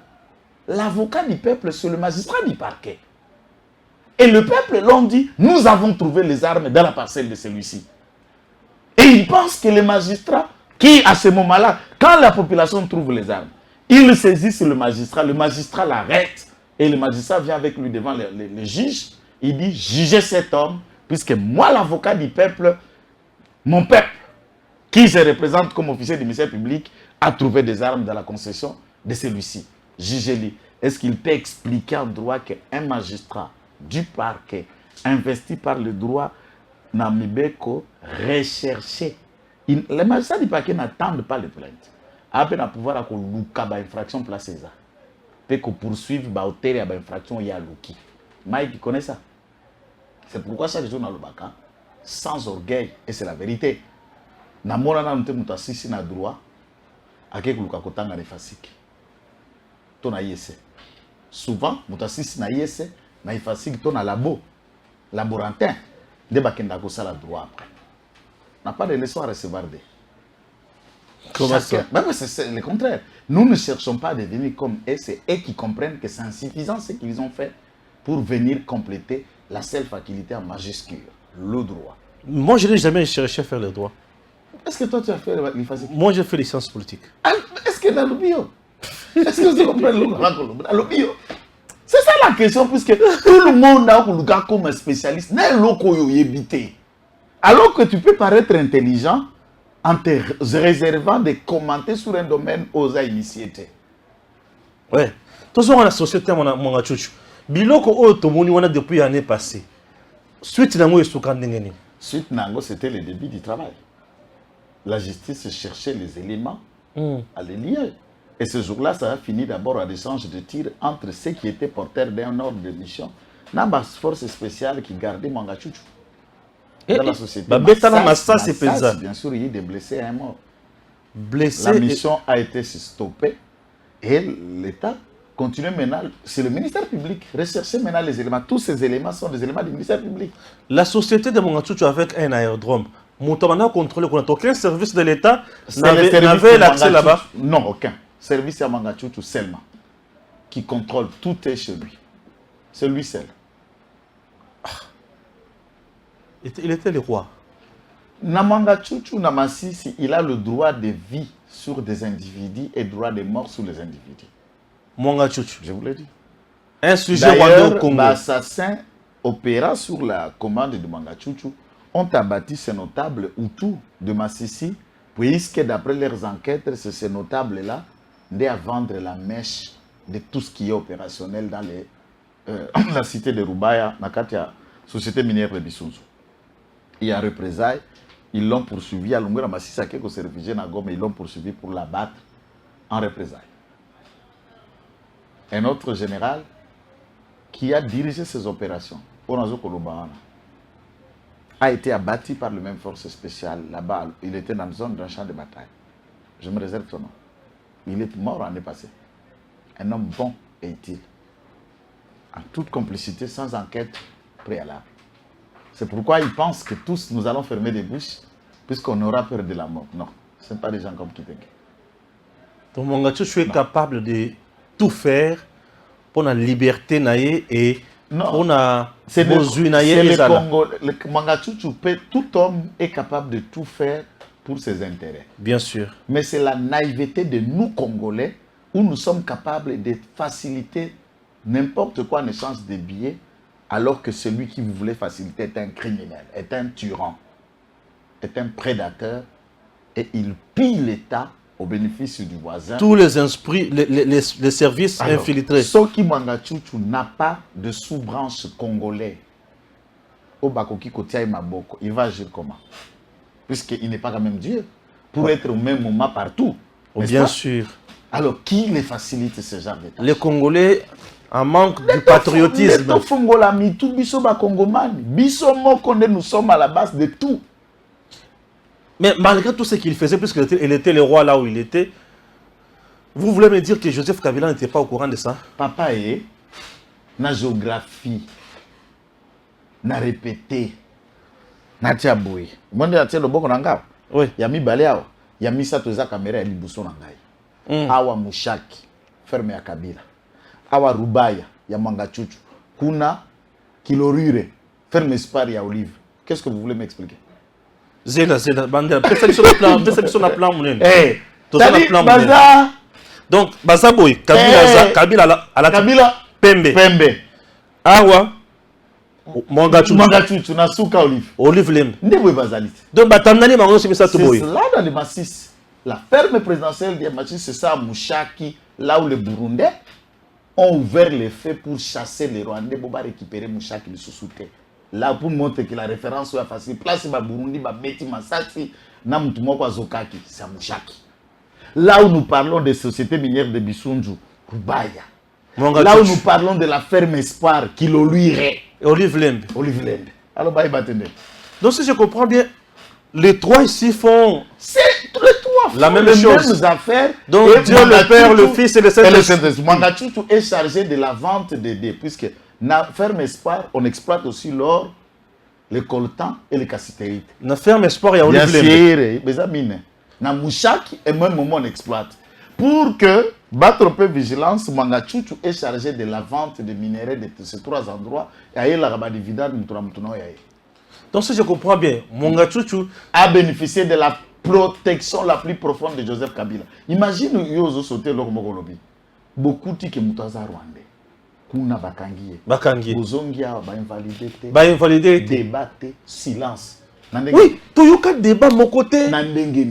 Speaker 3: L'avocat du peuple, c'est le magistrat du parquet. Et le peuple l'ont dit, nous avons trouvé les armes dans la parcelle de celui-ci. Et il pense que les magistrats, qui à ce moment-là, quand la population trouve les armes, ils saisissent le magistrat l'arrête, et le magistrat vient avec lui devant le juge, il dit, jugez cet homme, puisque moi, l'avocat du peuple, mon peuple, qui se représente comme officier du ministère public, a trouvé des armes dans la concession de celui-ci. Jugez-le. Est-ce qu'il peut expliquer en droit qu'un magistrat du parquet, investi par le droit, Namibeko, recherché? Les magistrats du parquet n'attendent pas les plaintes. À peine à pouvoir avoir une infraction placée. peut poursuivre ba hauteur ya ba infraction ya loki. Mike connaît ça. C'est pourquoi chaque jour dans le Baka, sans orgueil, et c'est la vérité. Na mona na mte mutasisi na droit, ake kuluka kotanga ne fasiki. To na yese. Souvent, mutasisi na yese, na ifasiki to na laborantin, de bakenda ko sala droit après. N'a pas de leçon à recevoir de.
Speaker 2: Comment ça?
Speaker 3: C'est le contraire. Nous ne cherchons pas à devenir comme eux, c'est eux qui comprennent que c'est insuffisant ce qu'ils ont fait pour venir compléter la seule faculté en majuscule, le droit.
Speaker 2: Moi, je n'ai jamais cherché à faire le droit.
Speaker 3: Est-ce que toi, tu as fait les facilités?
Speaker 2: Moi, j'ai fait les sciences politiques.
Speaker 3: Est-ce que dans le bio? Est-ce que vous comprenez le bio? C'est ça la question, puisque tout le monde a un gars comme un spécialiste. Alors que tu peux paraître intelligent en te réservant de commenter sur un domaine aux initiés.
Speaker 2: Ouais. Tout ça, on a la société, mon achouchou. Biloko o tomoni wana depuis l'année passée. Suite nango esukandengeni.
Speaker 3: Suite nango, c'était le début du travail. La justice cherchait les éléments à les lier. Et ce jour-là, ça a fini d'abord à l'échange de tirs entre ceux qui étaient porteurs d'un ordre de mission, la force spéciale qui gardait Mangachouchou. Dans la société.
Speaker 2: Massas, pesant.
Speaker 3: Bien sûr, il y a eu des blessés et un mort.
Speaker 2: Blessés.
Speaker 3: La mission a été stoppée et l'État continue maintenant. C'est le ministère public. Rechercher maintenant les éléments. Tous ces éléments sont des éléments du ministère public.
Speaker 2: La société de Mangachouchou avec un aérodrome. Moutamana a contrôlé qu'on n'a aucun service de l'État n'avait l'accès là-bas.
Speaker 3: Non, aucun. Service à Mangachouchou seulement. Qui contrôle tout est chez lui. C'est lui seul.
Speaker 2: Il était le roi.
Speaker 3: Namangachouchou Namasisi, il a le droit de vie sur des individus et le droit de mort sur les individus.
Speaker 2: Mangachouchou.
Speaker 3: Je vous l'ai dit.
Speaker 2: Un sujet rwandais au Congo.
Speaker 3: L'assassin opéra sur la commande de Mangachouchou ont abattu ces notables Hutus de Massissi, puisque d'après leurs enquêtes, c'est ces notables-là qui à vendre la mèche de tout ce qui est opérationnel dans la cité de Rubaya, dans la société minière de Bissounzou. Il y a représailles, ils l'ont poursuivi à Lungu, Massissa qui s'est réfugié à Goma, ils l'ont poursuivi pour l'abattre en représailles. Un autre général qui a dirigé ces opérations, Onazo Kolobana, a été abattu par les mêmes forces spéciales là-bas. Il était dans une zone d'un champ de bataille. Je me réserve son nom. Il est mort l'année passée. Un homme bon et utile. En toute complicité, sans enquête préalable. C'est pourquoi ils pensent que tous nous allons fermer des bouches puisqu'on aura peur de la mort. Non, ce ne sont pas des gens comme Kitenge.
Speaker 2: Donc Mangachouchou est capable de tout faire pour la liberté naïe et pour la besoin naïe.
Speaker 3: Le Mangachouchou, tout homme est capable de tout faire pour ses intérêts.
Speaker 2: Bien sûr.
Speaker 3: Mais c'est la naïveté de nous Congolais où nous sommes capables de faciliter n'importe quoi en échange de billets alors que celui qui vous voulait faciliter est un criminel, est un tyran, est un prédateur et il pille l'État au bénéfice du voisin.
Speaker 2: Tous les esprits, les services alors, infiltrés.
Speaker 3: Soki Mangachouchou n'a pas de sous-branche congolais. Au Bakoki Kotiaï Maboko, il va agir comment? Puisqu'il n'est pas quand même Dieu. Pour être au même moment partout.
Speaker 2: Bien sûr.
Speaker 3: Alors, qui les facilite ce genre de tâches?
Speaker 2: Les Congolais en manque du patriotisme.
Speaker 3: Nous sommes à la base de tout.
Speaker 2: Mais malgré tout ce qu'il faisait, puisqu'il était le roi là où il était, vous voulez me dire que Joseph Kabila n'était pas au courant de ça?
Speaker 3: Papa est na géographie, na répété, na tiaboui. Monde a tiens le bon nanga.
Speaker 2: Oui.
Speaker 3: Yami baléao, yami sa toza caméra li buso nangai. Awa Mushaki, ferme ya Kabila. Awa Rubaya, ya Mangachouchou. Kuna Kilorure, ferme Spari ya Olive. Qu'est-ce que vous voulez m'expliquer?
Speaker 2: Zela, Bandera. Peut-être sur le plan,
Speaker 3: Eh, Baza.
Speaker 2: Donc, Baza Boy, Kabila à la
Speaker 3: Kabila
Speaker 2: Pembe. Awa
Speaker 3: Mangachouchou na souka Olive.
Speaker 2: Olive Lem.
Speaker 3: Ndebo Bazalit.
Speaker 2: Donc, Batamnani Mango c'est ça tout boy.
Speaker 3: C'est là dans les Massis. La ferme présidentielle des Massis, c'est ça à Mushaki, là où les Burundais ont ouvert les feux pour chasser les Rwandais pour récupérer Mushaki de Soussouté. Là, pour montrer que la référence soit facile, place ba Burundi, ba Beti Masasi, na Mtumoko Zokaki, c'est Mushaki. Là où nous parlons des sociétés minières de Bissounzou, Rubaya, Là où nous parlons de la ferme Espoir, qui lui est.
Speaker 2: Olive Lembe.
Speaker 3: Olive Lembe. Alors, bah, il va tenir.
Speaker 2: Donc, si je comprends bien, les trois ici font
Speaker 3: c'est les trois
Speaker 2: la même
Speaker 3: les
Speaker 2: chose.
Speaker 3: mêmes affaires.
Speaker 2: Donc, Dieu le Père, le Fils et le Saint-Esprit.
Speaker 3: Mwanga Tchouchou est chargé de la vente des dés, puisque dans ferme Espoir, on exploite aussi l'or, le coltan et le cassiterite.
Speaker 2: Dans ferme Espoir, il y a Olive Lembe.
Speaker 3: Bien sûr, dans Mouchaki, et même moment on exploite. Pour que, battre un peu vigilance, Mwanga Tchouchou est chargé de la vente des minéraux de ces trois endroits. Et il y a des dividendes.
Speaker 2: Donc, si je comprends bien, Mwanga Tchouchou
Speaker 3: a bénéficié de la protection la plus profonde de Joseph Kabila. Imagine, Yozo sauté le Mokolobi. Beaucoup de gens sont rwandais. Kuna bakangiye.
Speaker 2: Bakangiye.
Speaker 3: Bozongia ba invalidé.
Speaker 2: Ba invalidé.
Speaker 3: Débat, silence.
Speaker 2: Oui, tu as un débat de mon côté.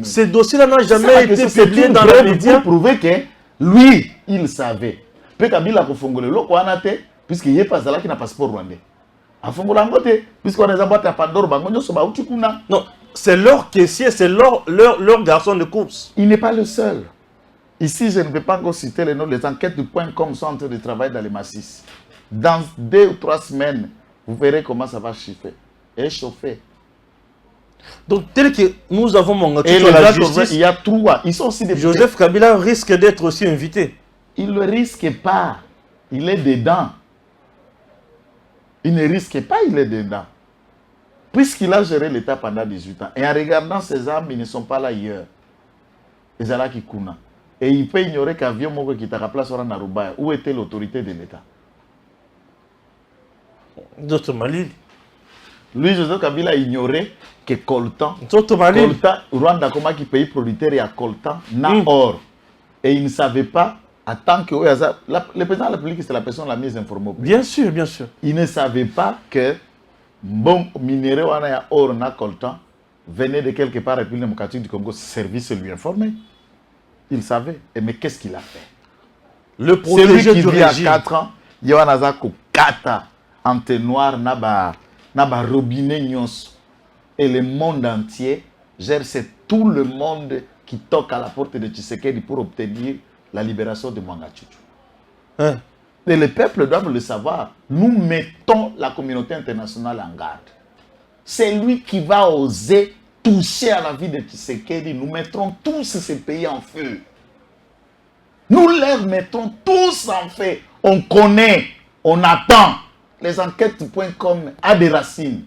Speaker 2: Ce dossier-là n'a jamais été publié dans les médias.
Speaker 3: Pour prouver que lui, il savait. Peut Kabila ko fongole loko anate puisqu'il n'est pas là qui n'a passeport rwandais. A fongola ngote puisqu'on est abattu à Pandore bangonyo so ba utikuna.
Speaker 2: Non, c'est leur caissier, c'est leur garçon de course.
Speaker 3: Il n'est pas le seul. Ici, je ne vais pas encore citer les noms. Les enquêtes du .com sont en train de travailler dans les massifs. Dans 2 ou 3 semaines, vous verrez comment ça va chiffrer et chauffer.
Speaker 2: Donc, tel que nous avons mon
Speaker 3: et la justice, il y a 3. Ils sont aussi des
Speaker 2: Joseph Kabila risque d'être aussi invité.
Speaker 3: Il ne risque pas. Il est dedans. Il ne risque pas, il est dedans. Puisqu'il a géré l'État pendant 18 ans. Et en regardant ces armes, ils ne sont pas là ailleurs. Ils sont là qui counent. Et il peut ignorer qu'avion Moko qui t'a place à Naruba. Où était l'autorité de l'État?
Speaker 2: D'autres Mali.
Speaker 3: Lui, Joseph Kabila a ignoré que Coltan, Rwanda, comme qui pays producteur et à Coltan, n'a or. Et il ne savait pas, en tant que le président de la République, c'est la personne la mieux informée.
Speaker 2: Bien sûr, bien sûr.
Speaker 3: Il ne savait pas que bon minéraux en or na coltan venait de quelque part République démocratique du Congo. Service lui informait. Il savait. Et mais qu'est-ce qu'il a fait?
Speaker 2: Le protégé du régime.
Speaker 3: À 4 ans, il y a un ko kata entonnoir na robinet nyos. Et le monde entier gère, c'est tout le monde qui toque à la porte de Tshisekedi pour obtenir la libération de Mwanga Tchouchou.
Speaker 2: Hein?
Speaker 3: Et les peuples doivent le savoir. Nous mettons la communauté internationale en garde. C'est lui qui va oser toucher à la vie de Tshisekedi. Nous mettrons tous ces pays en feu. Nous les mettons tous en feu. On connaît, on attend. Les enquêtes.com a des racines.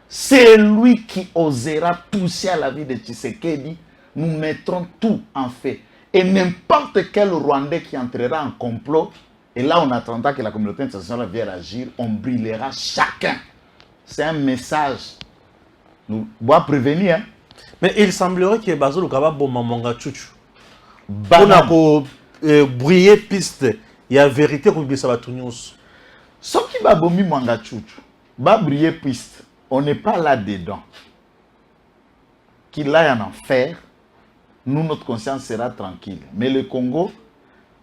Speaker 3: C'est lui qui osera toucher à la vie de Tshisekedi. Nous mettrons tout en feu. Et n'importe quel Rwandais qui entrera en complot, et là on attendra que la communauté internationale vienne agir, on brûlera chacun. C'est un message. Nous devons prévenir. Hein?
Speaker 2: Mais il semblerait que Bazo Lukaba Boma Mwanga Tchouchou. On a briller piste. Il y a vérité qu'on dit ça va tout nous.
Speaker 3: Ce qui va bomber Mwanga Tchouchou, va briller piste. On n'est pas là-dedans. Qu'il aille en enfer, nous, notre conscience sera tranquille. Mais le Congo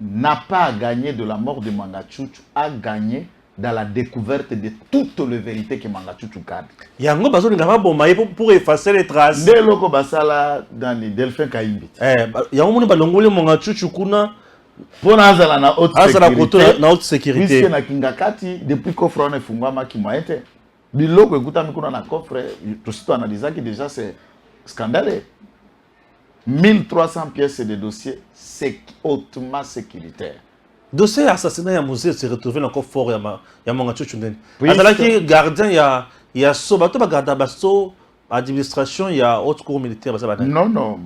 Speaker 3: n'a pas à gagner de la mort de Mwanga Tchouchou, a gagné dans la découverte de toutes les vérités que Mwanga Tchouchou garde.
Speaker 2: Il y a un besoin de pour effacer les traces.
Speaker 3: Dès lors que dans les Delphin Kaimbi.
Speaker 2: Il y a un moment où Mwanga Tchouchou kuna
Speaker 3: pour nazala na haute
Speaker 2: sécurité.
Speaker 3: Puisque na Kingakati depuis coffre on efungwama ki moite. Biloko ekuta mikuna na coffre, tout ce analyse qui déjà c'est scandaleux. 1300 pièces de dossiers, c'est hautement sécuritaire.
Speaker 2: Dossier assassinat, il y a un musée se retrouvé encore fort, il y a Mwanga Tchouchou. Alors que gardien, il y a Sobato, administration, il y a haute cour militaire.
Speaker 3: Non, non,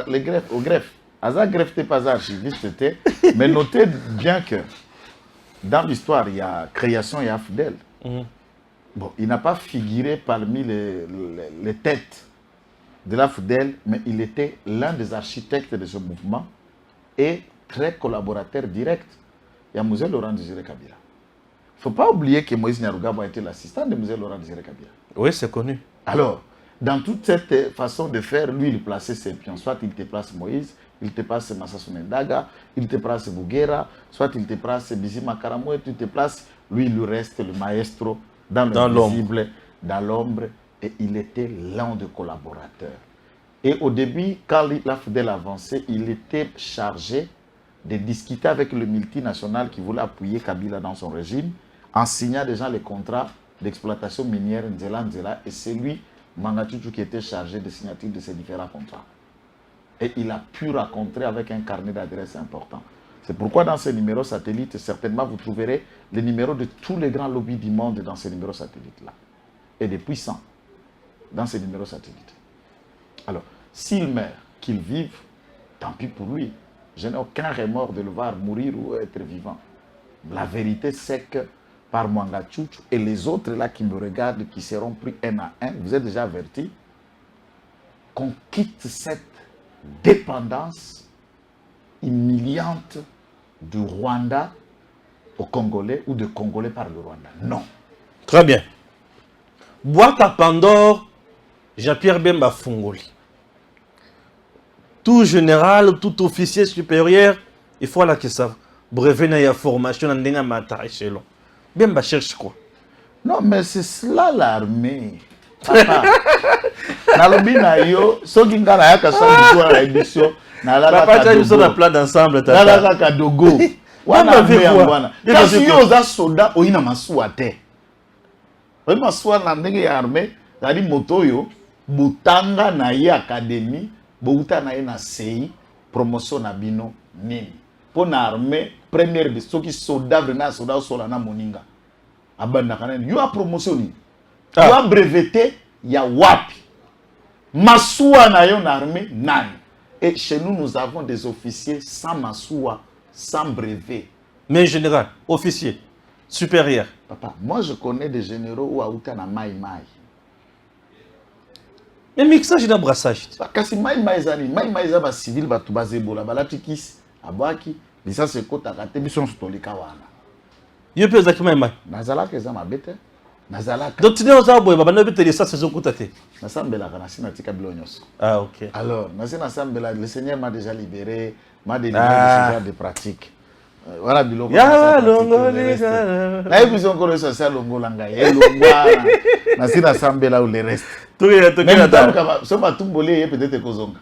Speaker 3: les greffes, au greffe. Aza greffe t'es pas archiviste, mais notez bien que dans l'histoire, il y a création et Afdel. Bon, il n'a pas figuré parmi les têtes de l'Afdel, mais il était l'un des architectes de ce mouvement et très collaborateur direct. Il y a Mosé Laurent Désiré Kabila. Il ne faut pas oublier que Moïse Nyarugabo a été l'assistant de Mosé Laurent Désiré Kabila.
Speaker 2: Oui, c'est connu.
Speaker 3: Alors, dans toute cette façon de faire, lui, il plaçait ses pions. Soit il te place Moïse, il te place Massassou Nendaga, il te place Bougera, soit il te place Bizima Karamoué, tu te places, lui, il lui reste le maestro dans l'invisible, dans l'ombre, et il était l'un des collaborateurs. Et au début, quand l'Afdel avançait, il était chargé de discuter avec le multinational qui voulait appuyer Kabila dans son régime, en signant déjà les contrats d'exploitation minière Nzela, et c'est lui, Manga Tchouchou, qui était chargé de signature de ces différents contrats. Et il a pu raconter avec un carnet d'adresses important. C'est pourquoi dans ces numéros satellites, certainement vous trouverez les numéros de tous les grands lobbies du monde dans ces numéros satellites-là. Et des puissants dans ces numéros satellites. Alors, s'il meurt, qu'il vive, tant pis pour lui. Je n'ai aucun remords de le voir mourir ou être vivant. La vérité, c'est que par Manga Tchouchou et les autres là qui me regardent, qui seront pris un à un, vous êtes déjà avertis, qu'on quitte cette dépendance humiliante du Rwanda aux Congolais ou de Congolais par le Rwanda. Non.
Speaker 2: Très bien. Boîte à Pandore, Jean-Pierre Bemba Fungoli. Tout général, tout officier supérieur, il faut aller que ça. Brevet na formation dans denga mata échelon. Bemba cherche quoi?
Speaker 3: Non, mais c'est cela l'armée. Papa. Nalobi na yo, soki ngala yaka sa biso na émission, na la
Speaker 2: papa tu as un plan d'ensemble tata.
Speaker 3: Na la kadogo. Wana wana. Kasi yo za soda oyina masuwa te. Oyi masuwa na ndenge ya armée, zali moto yo butanga na ye académie, bouta na ye na CI, promotion na bino nini. Pour na armée première de soki soda vraiment soda sola na moninga. Abanda kanene yo a promotion ni. Yo a breveté ya wapi. Masuwa na yo na armée nani. Et chez nous, nous avons des officiers sans Massoua, sans brevet.
Speaker 2: Mais général, officier, supérieur.
Speaker 3: Papa, moi je connais des généraux où Aouta na Mai Mai.
Speaker 2: Mais mixage na brassage.
Speaker 3: Kasi Mai Mai zani, Mai Mai za ba civil ba tubaze bola balati kis, abaki, bisa se kota kate bison stolika wana.
Speaker 2: Yo pe zaki Mai Mai.
Speaker 3: Nazala ke za mabete. Nazala.
Speaker 2: Donc tu n'es pas boy, baba na bete ça saison kotate.
Speaker 3: Nasambela kana sina tika bilonyos.
Speaker 2: Ah OK.
Speaker 3: Alors, nasambela, le Seigneur m'a déjà libéré, m'a délivré de ce genre de pratique. Voilà biloko. Ya longo lisa. Na ebiso encore ça ça longo langa ye longwana. Nasina sambela ou le reste.
Speaker 2: Tout est
Speaker 3: là. So matumbolé peut-être kozonga.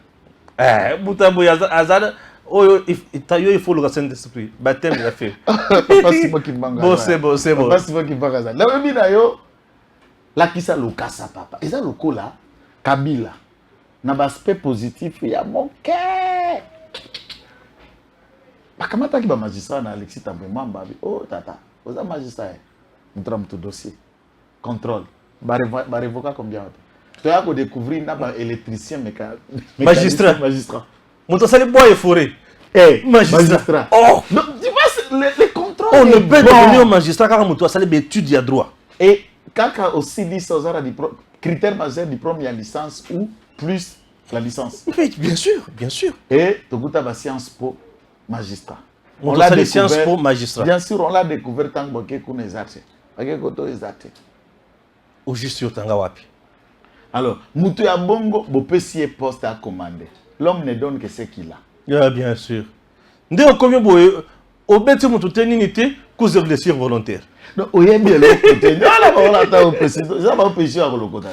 Speaker 2: Mutambo azana oh il faut le Saint-Esprit. Baptême il a fait.
Speaker 3: Papa Simo Kimbanga.
Speaker 2: Bon c'est bon.
Speaker 3: Papa Simo Kimbanga. Là même na yo la kisa lokasa papa. Eza lokola Kabila. Na aspect positif ya moke. Bakamata ki ba magistrat na Alexis Tambwe Mamba. Oh tata, oza magistrat. Montra mon dossier. Contrôle. Ba révoquer combien? Tu as ko découvrir na ba électricien
Speaker 2: magistrat. Montre ça les bois et forêt.
Speaker 3: Eh, magistrat. Oh, donc tu vois les contrôles.
Speaker 2: On ne peut devenir magistrat car on doit saler études ya droit.
Speaker 3: Et Kaka aussi dit ça aux critère majeur diplôme et licence ou plus la licence.
Speaker 2: Oui, bien sûr.
Speaker 3: Et Toguta va sciences pour magistrat.
Speaker 2: On l'a découvert sciences pour magistrat.
Speaker 3: Bien sûr, on l'a découvert tant que qu'on est exercé.
Speaker 2: Au juste au tanga wapi.
Speaker 3: Alors, Moutou ya bongo bopesi poste à commander. L'homme ne donne que ce qu'il a.
Speaker 2: Yeah, bien sûr. Ndé on combien boy au bête Moutou téninité cause de blessure volontaire.
Speaker 3: Non, oye bien le côté. Non, là on attend au PC. Ça va au PC à le côté.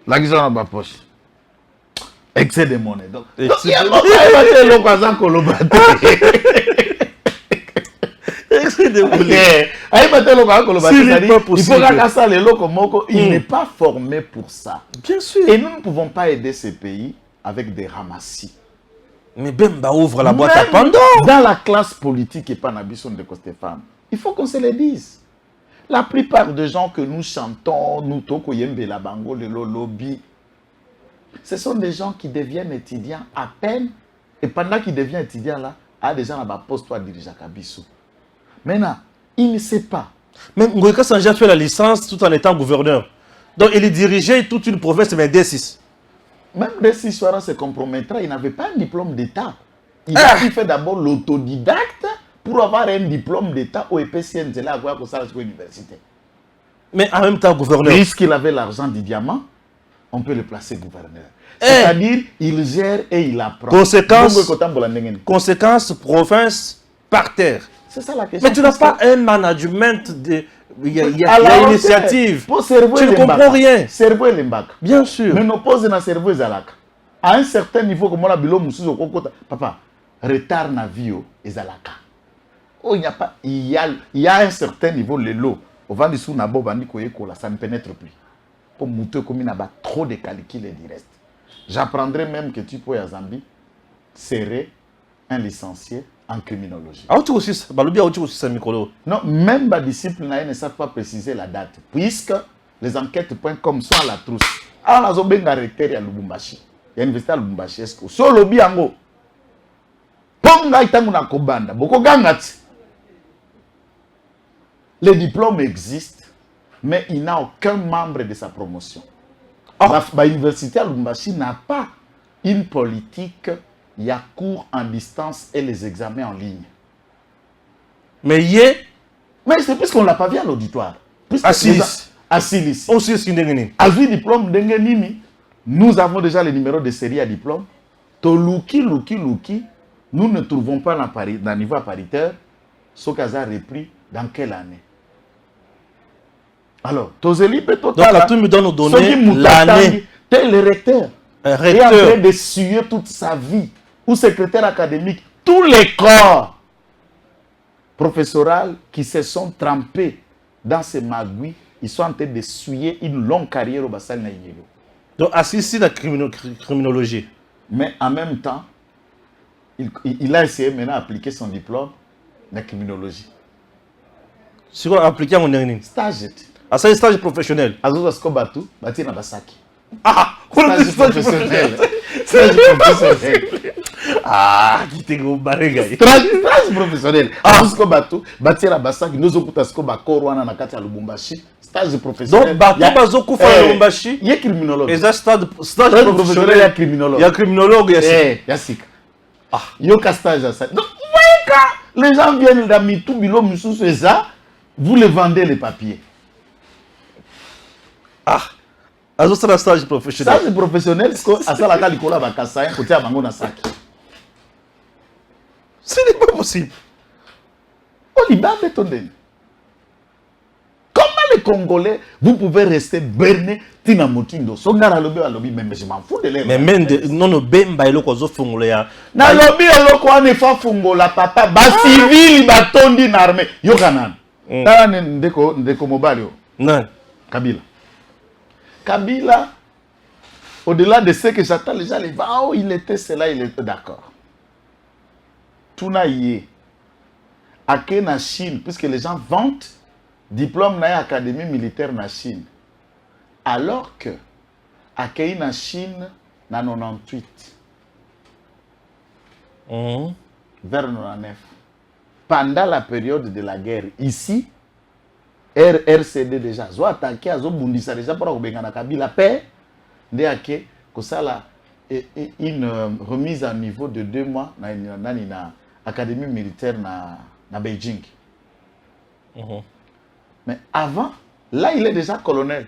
Speaker 3: La guisa dans ma poche. Excès de monnaie. Donc, il y a le croisant qu'on le batte. Excès de monnaie. Il faut qu'à ça les locaux moko, il n'est pas formé pour ça.
Speaker 2: Bien sûr.
Speaker 3: Et nous ne pouvons pas aider ces pays avec des ramassis.
Speaker 2: Mais Bemba ouvre la boîte à Pandore.
Speaker 3: Dans la classe politique et pas Nabisson de Costéphane. Il faut qu'on se le dise. La plupart des gens que nous chantons, nous toko yembe la bango, le lobby, ce sont des gens qui deviennent étudiants à peine. Et pendant qu'ils deviennent étudiants là, il y a des gens là-bas poste-toi dirigeant Kabiso. Maintenant, il ne sait pas.
Speaker 2: Même Ngoïka Sanja fait la licence tout en étant gouverneur. Donc il dirigeait toute une province, mais D6.
Speaker 3: Même D6 soir se compromettra, il n'avait pas un diplôme d'État. Il a fait d'abord l'autodidacte pour avoir un diplôme d'État au EPCN, c'est là à l'université.
Speaker 2: Mais en même temps, gouverneur.
Speaker 3: Puisqu'il avait l'argent du diamant, on peut le placer gouverneur. C'est-à-dire, il gère et il apprend.
Speaker 2: Conséquence, province, par terre.
Speaker 3: C'est ça la question.
Speaker 2: Mais tu n'as pas un management de... Il y a une initiative. Tu ne comprends rien.
Speaker 3: Cerveau et l'embak.
Speaker 2: Bien sûr.
Speaker 3: Mais nous posons dans le cerveau et à un certain niveau, comme on a bilo, papa, retard na vie ezalaka. Oh, il y a un certain niveau le lot. Au vent du sous na bo bandi koyekola, ça ne pénètre plus. Pour mouter comme il n'a pas trop de calculs et du reste. J'apprendrai même que tu peux à Zambie serait un licencié en criminologie.
Speaker 2: Ah, tu aussi ça,
Speaker 3: Non, même les disciples ne savent pas préciser la date, puisque les enquêtes.com sont à la trousse. Alors, on a un recteur à Lubumbashi. Il y a une université à Lubumbashi. Est-ce que solo biango? Ponga itanguna kobanda. Boko gangati. Les diplômes existent, mais il n'a aucun membre de sa promotion. L'université à Lubumbashi n'a pas une politique, il y a cours en distance et les examens en ligne.
Speaker 2: Mais
Speaker 3: c'est parce qu'on ne l'a pas vu à l'auditoire. Assilis.
Speaker 2: Aussi, c'est une
Speaker 3: diplôme d'Engenini. Nous avons déjà les numéros de série à diplôme. Toluki, nous ne trouvons pas dans le niveau paritaire. Sokaza repris dans quelle année? Alors, Tozeli peut total.
Speaker 2: Donc, tu me donnes nos données l'année.
Speaker 3: Tel le recteur.
Speaker 2: Un
Speaker 3: Et en
Speaker 2: recteur.
Speaker 3: train de suer toute sa vie. Ou secrétaire académique. Tous les corps professoraux qui se sont trempés dans ces magouilles, ils sont en train de suyer une longue carrière au Bassal Naïgelo.
Speaker 2: Donc, assisté à la criminologie.
Speaker 3: Mais en même temps, il a essayé maintenant d'appliquer son diplôme de la criminologie.
Speaker 2: C'est quoi appliquer en dernier?
Speaker 3: Stage.
Speaker 2: Ah, c'est un stage professionnel.
Speaker 3: Azozasko Batu, Bati Nabasaki.
Speaker 2: Ah,
Speaker 3: Stage professionnel. Stage professionnel.
Speaker 2: Ah, qui t'es gros barré,
Speaker 3: Stage professionnel. Azozasko Batu, Bati Nabasaki, nous avons Tasko Bakoro, on a Kati à Lubumbashi. Stage professionnel.
Speaker 2: Donc, Batu Bazoko fait Lubumbashi.
Speaker 3: Il y a criminologue.
Speaker 2: Et ça, stage
Speaker 3: professionnel, il y a criminologue.
Speaker 2: Il y a criminologue, il y a
Speaker 3: il y a Sika. Il y a stage à ça. Donc, vous voyez quand les gens viennent d'Ami, tout bilo, Moussou, c'est ça, vous les vendez les papiers.
Speaker 2: Ah, alors c'est un stage professionnel.
Speaker 3: Stage professionnel, c'est à ça la calcula va casser un côté à Mango Nasaki.
Speaker 2: Ce n'est pas possible.
Speaker 3: Oliba Betondé. Comment les Congolais, vous pouvez rester berné, Tina Moutindo, Songara Lobi à Lobi, mais je m'en fous de l'air.
Speaker 2: Mais même non, non, Bemba et le Kozo Fongoléa.
Speaker 3: Na Lobi et le Kouane fa Fongola, papa, bas civil, batondi n'armée. Yokanan. Tara Ndeko Mobalio.
Speaker 2: Non.
Speaker 3: Kabila. Kabila, au-delà de ce que j'attends, les gens les disent, oh, il était cela, il était d'accord. Tout n'a yé. Aké na Chine, puisque les gens vantent diplôme na académie militaire na Chine. Alors que Aké na Chine na 98. Vers 99. Pendant la période de la guerre, ici, RCD déjà, zo attaqué à zo bundisa déjà pour na Kabila paix, de ake kosala une remise à niveau de 2 mois na académie militaire na Beijing. Mais avant, là il est déjà colonel.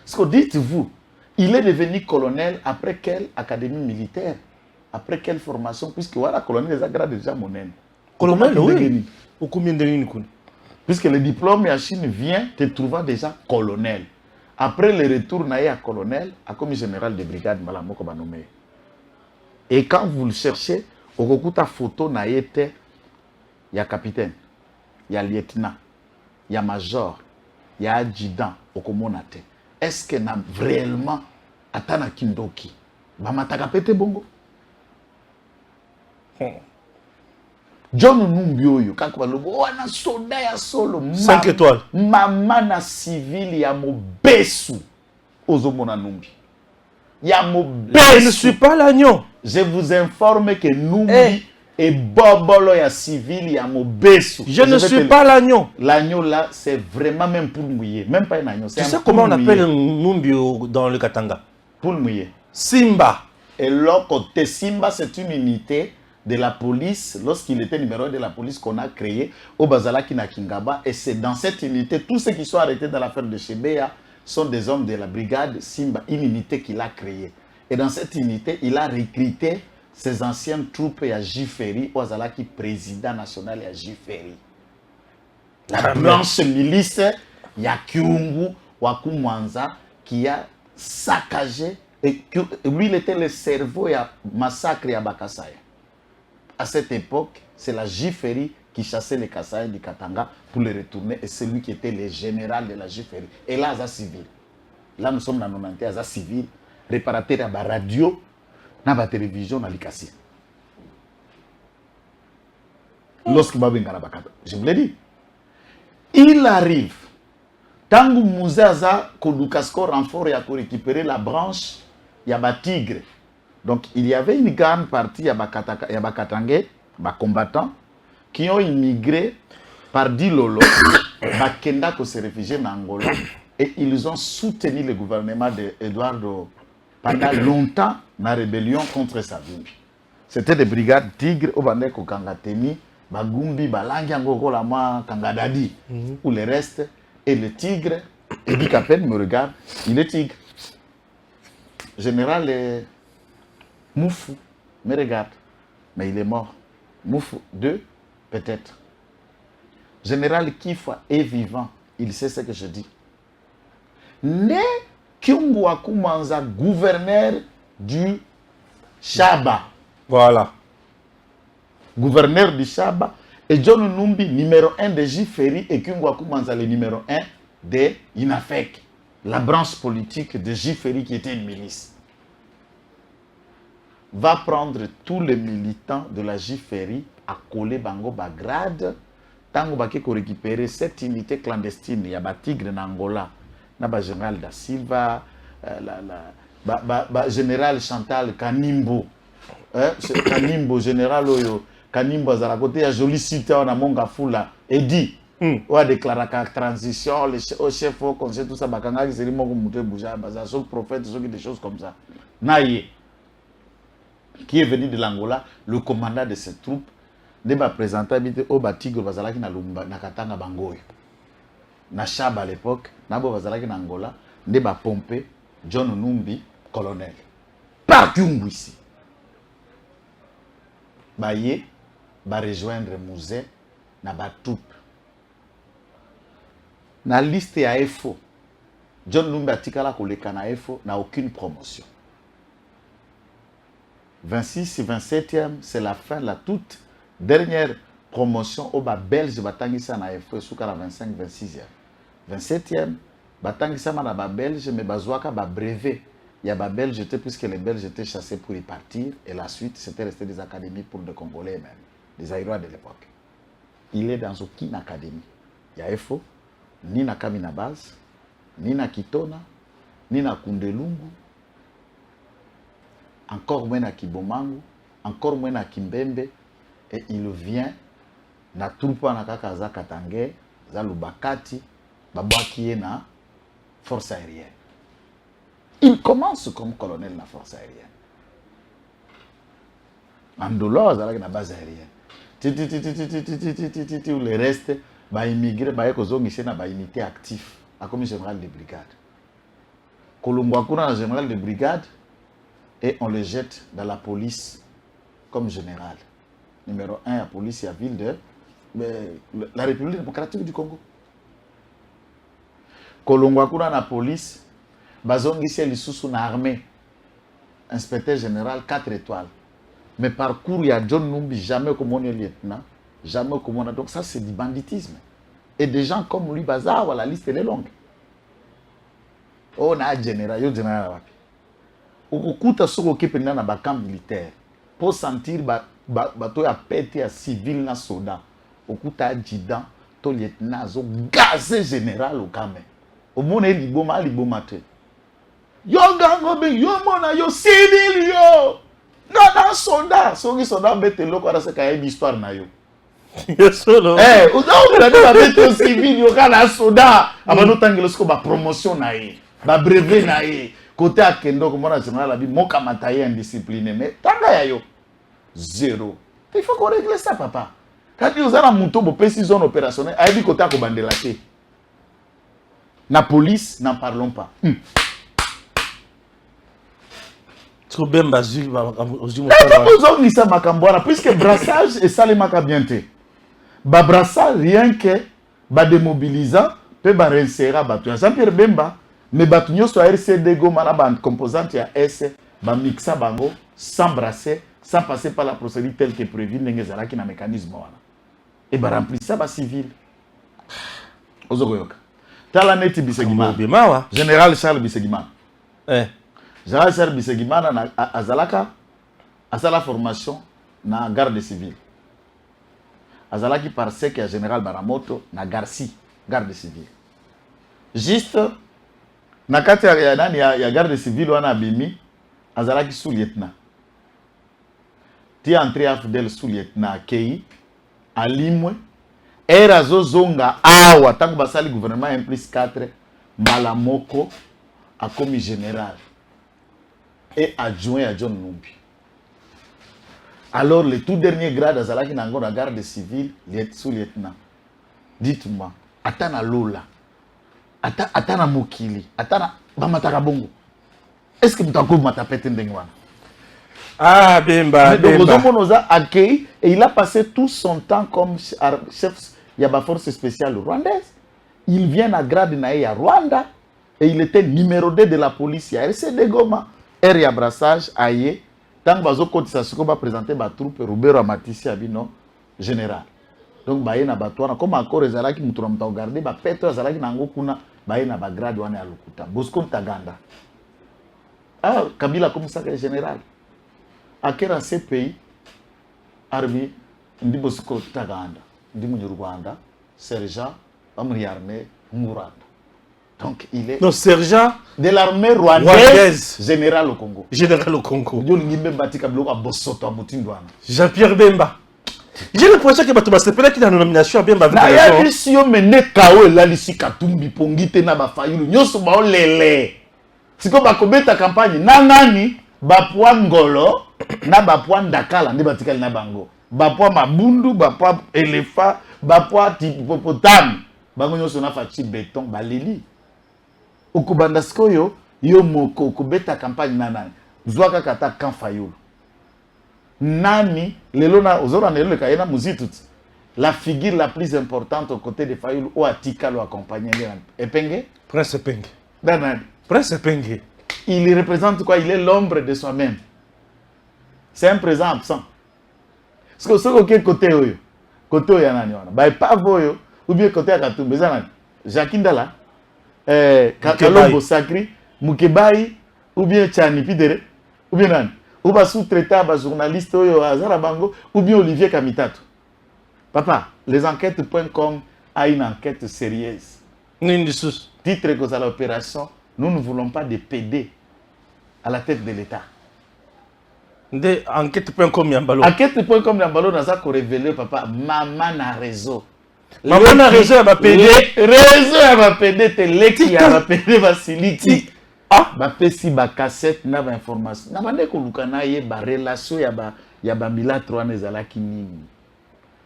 Speaker 3: Ce que dites-vous, il est devenu colonel après quelle académie militaire, après quelle formation, puisque voilà colonel déjà grade déjà mon aine.
Speaker 2: Colonel, oui. Ou combien de lignes?
Speaker 3: Puisque le diplôme à Chine vient te trouvant déjà colonel. Après le retour à colonel, à commis général de brigade, Malamoko Banomé. Et quand vous le cherchez, au coup ta photo na été, il y a capitaine, il y a lieutenant, il y a major, il y a adjudant au Komonate. Est-ce que n'a réellement atana kindoki? Bamataka pete bongo. John Numbioyo, kako balobo wana soda ya solo
Speaker 2: 5 étoiles.
Speaker 3: Mama na civil ya mobesu ozomona Numbi. Ya mobesu.
Speaker 2: Je ne suis pas l'agneau.
Speaker 3: Je vous informe que Numbi est bobolo ya civil ya mobesu.
Speaker 2: Je ne suis pas l'agneau.
Speaker 3: L'agneau là, c'est vraiment même pour mouiller, même pas un agneau.
Speaker 2: Tu sais comment on appelle un Numbi dans le Katanga?
Speaker 3: Pour mouiller.
Speaker 2: Simba.
Speaker 3: Et l'autre Simba, c'est une unité de la police, lorsqu'il était numéro 1 de la police qu'on a créé au Bazalaki na Kingaba. Et c'est dans cette unité, tous ceux qui sont arrêtés dans l'affaire de Chebea sont des hommes de la brigade Simba, une unité qu'il a créée. Et dans cette unité, il a recruté ses anciennes troupes à Jiferi, au Bazalaki président national à Jiferi. La blanche milice, il y a Kyungu, Wakumwanza, qui a saccagé, et lui, il était le cerveau à massacre à Bakasaya. à cette époque, c'est la Jiferi qui chassait les Kasaï du Katanga pour les retourner. Et c'est lui qui était le général de la Jiferi. Et là, il civil. Là, nous sommes dans 90, il civil, réparateur à la radio, dans la télévision, dans l'Ikasi. Lorsqu'il va venir à la je vous l'ai dit. Il arrive. Tant que Mouzaza, Kodukasko renfort et a récupéré la branche, il y a des tigres. Donc, il y avait une grande partie, il y a des Katangais, des combattants, qui ont immigré par Dilolo, Bakenda qui se réfugié en Angola, et ils ont soutenu le gouvernement d'Eduardo pendant longtemps dans la rébellion contre Savimbi. C'était des brigades tigres au Bandeko Kangatemi, Bagumbi, Balangi, Angoko, Lama, Kangadadi, ou le reste. Et le tigre, Eddie Kapen me regarde, il est tigre. Général Moufou me regarde, mais il est mort. Moufou 2, peut-être. Général Kifa est vivant, il sait ce que je dis. Né Kyungwaku Manza, gouverneur du Chaba.
Speaker 2: Voilà.
Speaker 3: Gouverneur du Chaba. Et John Numbi, numéro 1 de Jiferi, et Kyungwaku Manza, le numéro 1 de Inafek, la branche politique de Jiferi qui était une milice. Va prendre tous les militants de la Jiferi à coller Bango Bagrade, tant qu'on récupérer cette unité clandestine. Il y a des tigres en Angola, il y a général Da Silva, général Chantal Kanimbo, Kanimbo, général Oyo. Kanimbo à côté, il y a joli cité en Amonga Fula, Edi, on a déclaré la transition, le chef au conseil, tout ça, Bakanga, qui s'est dit, Bouja, Bazazo, prophète, des choses comme ça. Naye, qui est venu de l'Angola, le commandant de ces troupes, ne va présenter au Batigre, Bazalaki, na Katanga Bangoy. Na Chaba à l'époque, Nabo Bazalaki, na Angola, ne va pomper John Numbi, colonel. Par Kyungu ici. Baye, va rejoindre Mouzé na Batoup. Na liste ya EFO, John Numbi Atikala Koleka na EFO n'a aucune promotion. 26 et 27e, c'est la fin, la toute dernière promotion au Belge Batangisa na EFO sous la 25 26e. 27e, Batangisa na Belge mais Bazouaka ba brevet. Il y a des Belges, puisque les Belges étaient chassés pour y partir, et la suite, c'était resté des académies pour les Congolais même, des Aïrois de l'époque. Il est dans aucune académie. Il y a EFO, ni na Kamina Base, ni na Kitona, ni na Kundelungu, encore moins na Kibomangu, encore moins na Kimbembe, et il vient na Trupa na Kakaza Katangé, Zalubakati, Babaki na force aérienne. Il commence comme colonel de la force aérienne. Andolo, il y a une base aérienne. Le reste, va immigrer, va être unité actif, comme général de brigade. Kolumbakouna, général de brigade, et on le jette dans la police comme général. Numéro 1, la police, la ville de la République démocratique du Congo. Kolumbakouna, la police, Bazongi c'est l'issue na armée, inspecteur général 4 étoiles. Mais parcours, il y a John Numbi, jamais comme on est lieutenant, jamais comme on a. Donc ça, c'est du banditisme. Et des gens comme lui, Bazar, la liste elle est longue. On a un général, il y a un général. Au coup, tu as ce qui est dans le camp militaire. Pour sentir que tu as pété à civil, na soldat. Au coup, tu as dit dans ton lieutenant, tu as gazé général au camé. Au monde, il y a un yo gango be yo mona yo civil yo non soldat soki soldat bete loko ara se ka histoire na yo
Speaker 2: solo
Speaker 3: o da ba bete civil yo kana soldat abano tangelo sko ba promotion na ye ba brevet na ye côté akendo ko mona général abi moka mataye indiscipliné mais tanga ya yo zéro il faut qu'on règle ça papa quand vous avez un mouton bo pesi zone opérationnelle aibi côté ko bandela te na police n'en parlons pas. Puisque brassage et ça les maka bien te. Ba brassage rien que ba démobilisant peut ba réinsérer batu. Ça Pierre Bemba mais batu nyo so RCD go mala ba composante ya S ba mixa bango sans brasser sans passer par la procédure telle que prévue, qui na mécanisme. Et bah remplir ça, bah civil. Ozogoyoka. Tala neti Bisegimana. Général Charles Bisegimana. Général Charles Bisegimana azalaka azala formation na garde civile. Azalaki par sec ya général Baramoto na Garci, garde civile. Juste na kati ya nani ya garde civile wana bimi azalaki sous-lieutenant. Ti entré à Fidel sous-lieutenant Kei alimwe era zozonga awa tangu basali gouvernement 1+4 Malamoko a commis général et adjoint à John Numbi. Alors le tout dernier grade azalaki nango na garde civile sous-lieutenant. Dites-moi, atana lola, atana mokili, atana bamataka bongo. Est-ce que mutako matapete ndenge wana?
Speaker 2: Ah, Bemba,
Speaker 3: Bemba. Accueilli et il a passé tout son temps comme chef de la force spéciale rwandaise. Il vient à grade à Rwanda et il était numéro 2 de la police. Il y a RCD Goma, R brassage, aïe. Tant que Bazoko va présenter ma troupe, Roubero Matissi Abino, général. Donc, Baye na Batouana, comme encore les Alaki Moutoura Mouta regardé, Petro Azalaki Nangokuna, Baye na Bagrade Wane Alukuta, Bosco Taganda. Ah, Kabila comme ça que général. À quel ces pays, armée, ndi Bosco Taganda, ndi Rwanda, sergent, Amri armée, Mourad. Donc il est.
Speaker 2: Non, sergent
Speaker 3: de l'armée rwandaise, général au Congo.
Speaker 2: Général au Congo.
Speaker 3: Jean-Pierre
Speaker 2: Bemba. J'ai l'impression que tu vas se faire la nomination à Bemba.
Speaker 3: Si on mène Kawe, la lisi Katumbi, Pongite, Naba Fayulu, Nyosu Bao Lele. Si on va commettre la campagne, Nanani, Bapua Ngolo, Nabapua Ndakala, Nebatikal Nabango. Bapua Mabundu, Bapua Elefa, Bapua Tipopotam. Bango Nyosu Nafachi Béton, Baleli. Okubandaskoyo, yo moko, kubeta campagne nanani. Zwaka kata kan Fayulu. Nani, lelona, ozora nelo le kayena muzituti. La figure la plus importante aux côtés de Fayulu, ou Atika lo accompagné. Epenge?
Speaker 2: Prince Epenge.
Speaker 3: Danani.
Speaker 2: Prince Epenge.
Speaker 3: Il représente quoi? Il est l'ombre de soi-même. C'est un présent absent. Parce que ce qui côté oyo, côté oyo nani wana. Ba pas voyo, ou bien côté à Katumbe, zanani. Jakindala, Kalombo Sacri, Mukebai, ou bien Tchani Pidere, ou bien nani. Ou bien sous-traitant, journaliste, ou bien Olivier Kamitato. Papa, les enquêtes.com a une enquête sérieuse. Titre que à l'opération, nous ne voulons pas de PD à la tête de l'État.
Speaker 2: Enquête.com Yambalo.
Speaker 3: Enquête.com Yambalo n'a pas révélé, papa, maman n'a réseau.
Speaker 2: Maman n'a réseau, elle va PD.
Speaker 3: Réseau, elle va PD, t'es l'équipe, elle va PD, Vasiliki. Ah, ba pesi ba cassette na ba information. Na bande ko lukana ye ba relation ya ba mila 3 na ezalaki nini.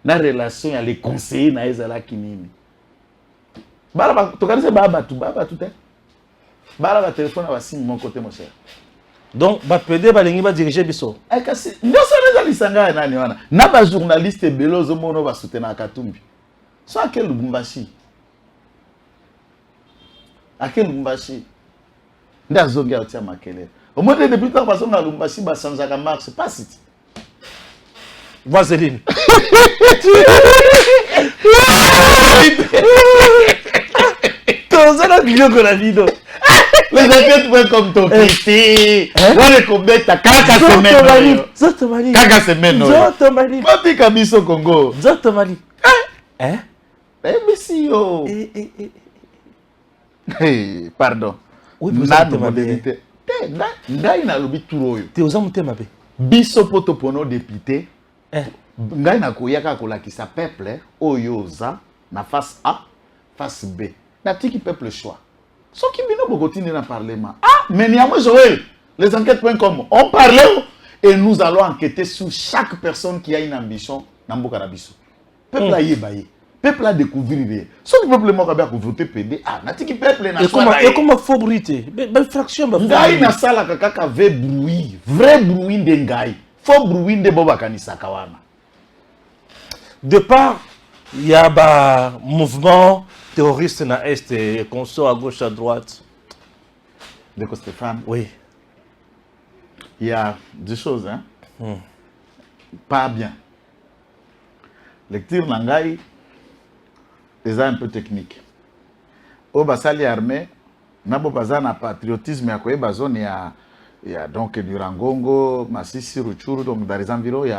Speaker 3: Na relation ya les conseillers na ezalaki nini. Bala ba to kanise ba tu te. Bala ba téléphone ba sim mon côté mon cher.
Speaker 2: Donc ba PD ba lingi ba diriger biso.
Speaker 3: Ay kasi ndoso na lisanga nani wana. Na ba journaliste belozo mono ba soutenir Katumbi. So akel Lubumbashi. Akel Lubumbashi. Ndazonga otia makelele. Au moins depuis tant façon na Lubumbashi ba sanzaka marche pas city.
Speaker 2: Vaseline.
Speaker 3: Toza la vidéo que la vidéo. Les enquêtes vont comme ton petit. On les commet à kaka semaine.
Speaker 2: Zotomali.
Speaker 3: Kaka semaine.
Speaker 2: Zotomali.
Speaker 3: Papi Kabiso Congo.
Speaker 2: Zotomali. Hein?
Speaker 3: Mais si yo. Pardon. Nani modernité. Ngai na lobi turoyo.
Speaker 2: Te oza mutema be.
Speaker 3: Biso poto pono député. Ngai na koyaka kolakisa peuple oyoza na face A, face B. Na tiki peuple choix. So qui bino bokotine na parlement. Ah, mais niamo Joël. Les enquêtes.com on parlait et nous allons enquêter sur chaque personne qui a une ambition na mboka na biso. Peuple a yebaye. Peuple a découvert. Ce que le peuple m'a voté PD. Ah, natiki peuple na choix.
Speaker 2: Et comment faut bruiter? Ben fraction ba.
Speaker 3: Ngai na sala kaka ve bruit, vrai bruit de ngai. Faut bruit de boba kanisa kawana.
Speaker 2: De part, il y a un mouvement terroriste na est et consort à gauche à droite.
Speaker 3: De Stéphane.
Speaker 2: Oui.
Speaker 3: Il y a deux choses, hein. pas bien. Lecture Nangai, c'est un peu technique. Au basali armée, nabo bazana patriotisme ya koyeba zone ya donc du Rangongo, Masisi, Ruchuru, donc dans les environs, il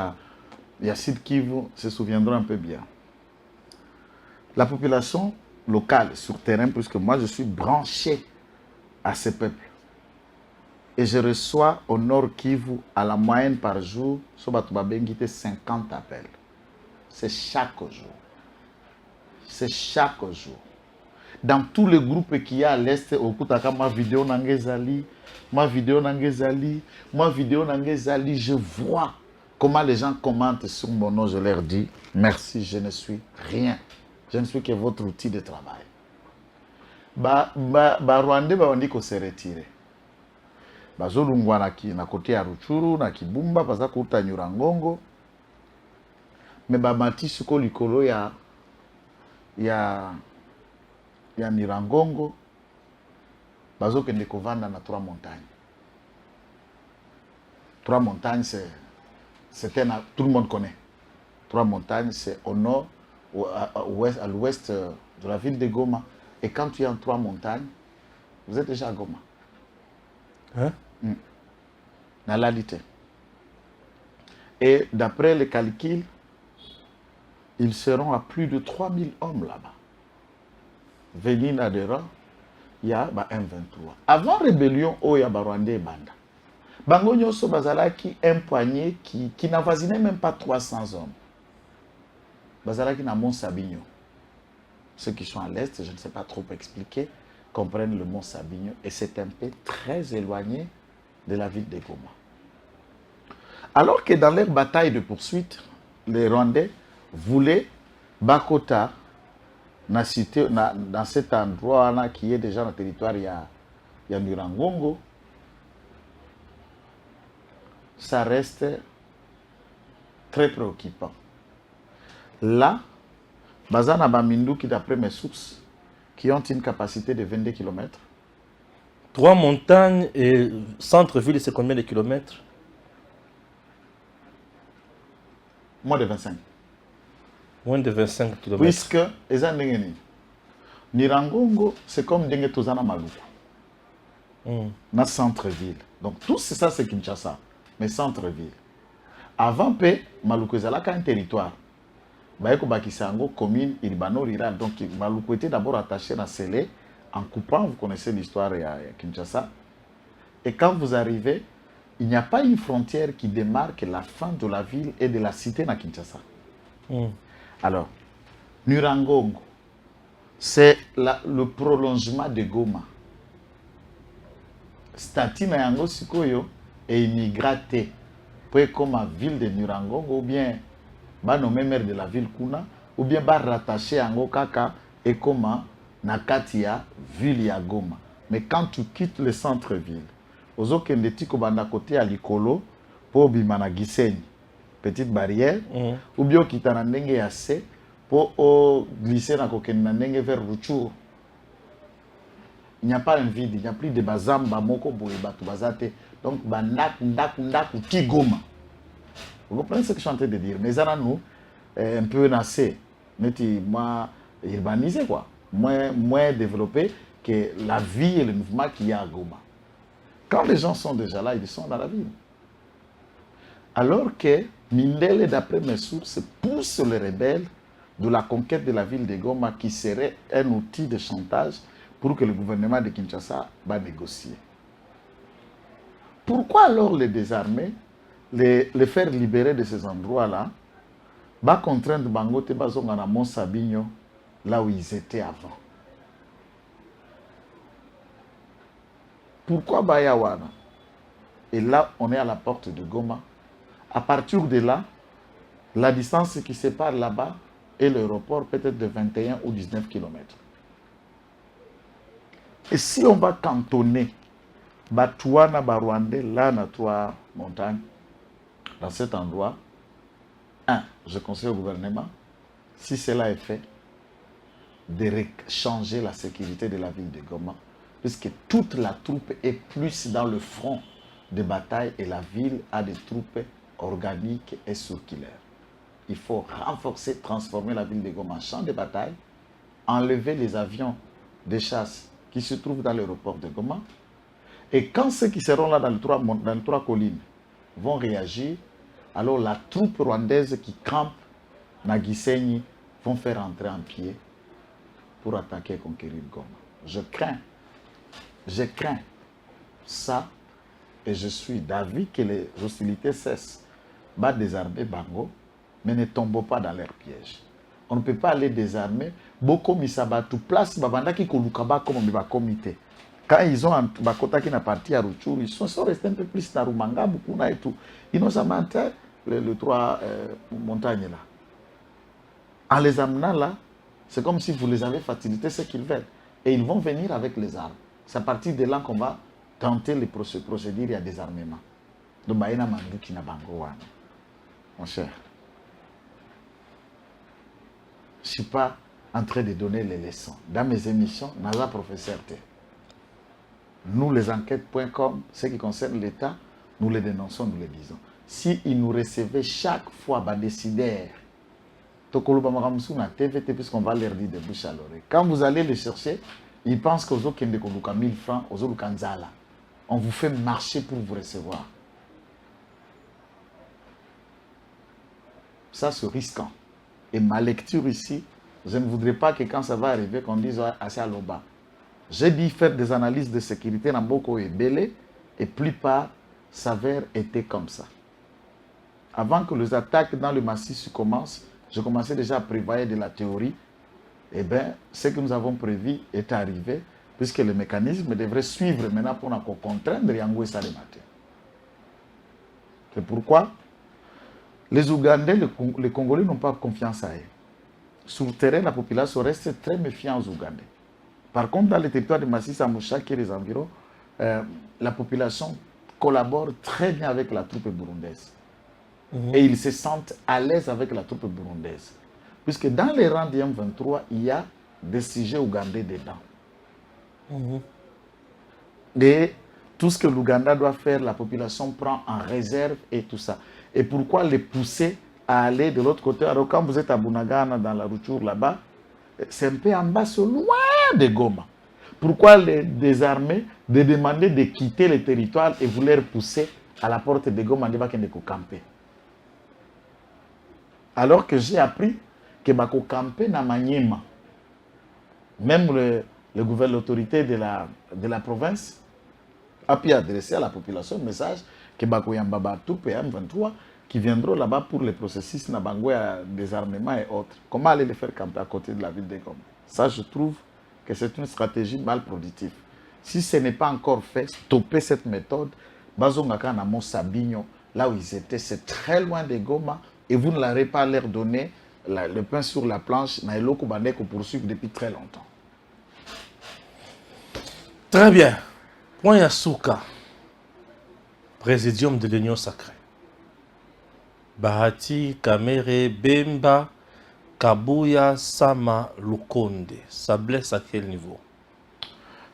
Speaker 3: y a Sud Kivu, se souviendront un peu bien. La population locale sur terrain, puisque moi je suis branché à ces peuples. Et je reçois au Nord Kivu à la moyenne par jour, sur 50 appels. C'est chaque jour. C'est chaque jour. Dans tous les groupes qu'il y a à l'Est, au Koutaka, ma vidéo Nangezali, je vois comment les gens commentent sur mon nom. Je leur dis, merci, je ne suis rien. Je ne suis que votre outil de travail. Rwandais, on dit qu'on s'est retiré. Bazolungwa na côté ya Ruchuru, na Kibumba, baza kuta Nyurangongo. Mais bamati suko likolo ya Nirangongo, bazo kende kovanda na 3 montagnes. 3 montagnes, tout le monde connaît. 3 montagnes, c'est au nord, à l'ouest de la ville de Goma. Et quand tu es en 3 montagnes, vous êtes déjà à Goma.
Speaker 2: Hein?
Speaker 3: Dans la réalité. Et d'après les calculs, ils seront à plus de 3000 hommes là-bas. Venir Nadera, il y a M23. Avant la rébellion, il y a Rwandais et Banda. Bango Nyoso Bazalaki, un poignet qui n'avoisinait même pas 300 hommes. Bazalaki na Mont Sabinyo. Ceux qui sont à l'Est, je ne sais pas trop expliquer, comprennent le Mont Sabinyo. Et c'est un peu très éloigné de la ville de Goma. Alors que dans leur bataille de poursuite, les Rwandais voulaient Bakota, dans cet endroit là, qui est déjà dans le territoire, il y a Nirangongo. Ça reste très préoccupant. Là, Bazana Bamindou, qui d'après mes sources, qui ont une capacité de 22 km.
Speaker 2: 3 montagnes et centre-ville, c'est combien de kilomètres?
Speaker 3: Moins de 25.
Speaker 2: Moins de 25 km.
Speaker 3: Puisque, Nirangongo, c'est comme Dengue Tozana Maluku. Dans centre-ville. Donc, tout ça, c'est Kinshasa. Mais centre-ville. Avant, Maluku est un territoire. Bayeko Bakisango, commune urbano-rurale. Donc, Maluku était d'abord attaché à Sélé, en coupant, vous connaissez l'histoire à Kinshasa. Et quand vous arrivez, il n'y a pas une frontière qui démarque la fin de la ville et de la cité à Kinshasa. Alors, Nirangongo, c'est le prolongement de Goma. Stati na yango sikoyo et immigraté. Pour comme la ville de Nirangongo, ou bien ba nommé maire de la ville Kuna, ou bien ba rattaché à Ngokaka et comme Nakatia, ville ya Goma. Mais quand tu quittes le centre-ville, aux okendeti ko banda côté à Likolo, pour bimana Gisenyi, petite barrière, ou bien kitana ndenge ya se, pour glisser na kokenda ndenge vers Ruchuru. Il n'y a pas un vide, il n'y a plus de bazamba, moko boye batu bazate. Donc, ndaku ti Goma. Vous comprenez ce que je suis en train de dire? Mais ça, nous, un peu nassé, moins urbanisé, quoi. Moins développé que la vie et le mouvement qu'il y a à Goma. Quand les gens sont déjà là, ils sont dans la ville. Alors que Mindele, d'après mes sources, pousse les rebelles de la conquête de la ville de Goma, qui serait un outil de chantage pour que le gouvernement de Kinshasa va négocier. Pourquoi alors les désarmer, les faire libérer de ces endroits-là, va contraindre Bangote Bazonga na Mont Sabinyo, là où ils étaient avant? Pourquoi Bayawana? Et là, on est à la porte de Goma. À partir de là, la distance qui sépare là-bas et l'aéroport peut être de 21 ou 19 km. Et si on va cantonner Batouana Barwandais, là, dans 3 montagnes, dans cet endroit, je conseille au gouvernement, si cela est fait, de changer la sécurité de la ville de Goma, puisque toute la troupe est plus dans le front de bataille et la ville a des troupes organique et circulaire. Il faut renforcer, transformer la ville de Goma en champ de bataille, enlever les avions de chasse qui se trouvent dans l'aéroport de Goma. Et quand ceux qui seront là dans les trois collines vont réagir, alors la troupe rwandaise qui campe à Gisenyi vont faire entrer en pied pour attaquer et conquérir Goma. Je crains ça et je suis d'avis que les hostilités cessent. Va désarmer Bango, mais ne tombons pas dans leur piège. On ne peut pas aller désarmer. Beaucoup misabatu place babanda qui kolukaba comme on comité. Quand ils ont Bakota qui n'a parti à Rutshuru, ils sont restés un peu plus dans Rumanga, Bukuna et tout. Ils nous ont monté les trois montagnes là. En les amenant là, c'est comme si vous les avez facilité ce qu'ils veulent. Et ils vont venir avec les armes. C'est à partir de là qu'on va tenter les procédures à désarmement. Donc, Baïna Mandouki na Bango. Mon cher, je ne suis pas en train de donner les leçons. Dans mes émissions, Naza professeur T. Nous, les enquêtes.com, ce qui concerne l'État, nous les dénonçons, nous les disons. Si ils nous recevaient chaque fois, bah, décidèrent, puisqu'on va leur dire de bouche à l'oreille. Quand vous allez les chercher, ils pensent qu'aux autres, 1000 francs, aux autres, on vous fait marcher pour vous recevoir. Ça, c'est risquant. Et ma lecture ici, je ne voudrais pas que quand ça va arriver, qu'on dise assez à l'oba. J'ai dit faire des analyses de sécurité dans Boko et Belé, et plupart s'avèrent être comme ça. Avant que les attaques dans le massif commencent, je commençais déjà à prévoir de la théorie. Eh bien, ce que nous avons prévu est arrivé, puisque le mécanisme devrait suivre maintenant pour nous contraindre Yango et ça le matin. C'est pourquoi les Ougandais, les Congolais n'ont pas confiance à eux. Sur le terrain, la population reste très méfiante aux Ougandais. Par contre, dans les territoires de Massi, Samouchak et les environs, la population collabore très bien avec la troupe burundaise. Et ils se sentent à l'aise avec la troupe burundaise. Puisque dans les rangs du M23, il y a des sujets ougandais dedans. Et tout ce que l'Ouganda doit faire, la population prend en réserve et tout ça. Et pourquoi les pousser à aller de l'autre côté? Alors quand vous êtes à Bunagana, dans la Rutshuru là-bas, c'est un peu en bas, c'est loin de Goma. Pourquoi les désarmer, de demander de quitter le territoire et vous les pousser à la porte de Goma, de camper? Alors que j'ai appris que Bako camper na Maniema. Même l'autorité de la province a pu adresser à la population le message que Bako Yambaba tout PM23 qui viendront là-bas pour les processus Nabangoué, désarmement et autres. Comment aller les faire camper à côté de la ville de Goma? Ça, je trouve que c'est une stratégie mal productive. Si ce n'est pas encore fait, stopper cette méthode, Bazongaka na Sabigno, là où ils étaient, c'est très loin de Goma, et vous ne l'aurez pas leur donner le pain sur la planche, Naïloko Bandeko poursuivre depuis très longtemps.
Speaker 2: Très bien. Point Yasuka, Présidium de l'Union Sacrée. Bahati, Kamere, Bemba, Kabuya, Sama, Lukonde. Ça blesse à quel niveau?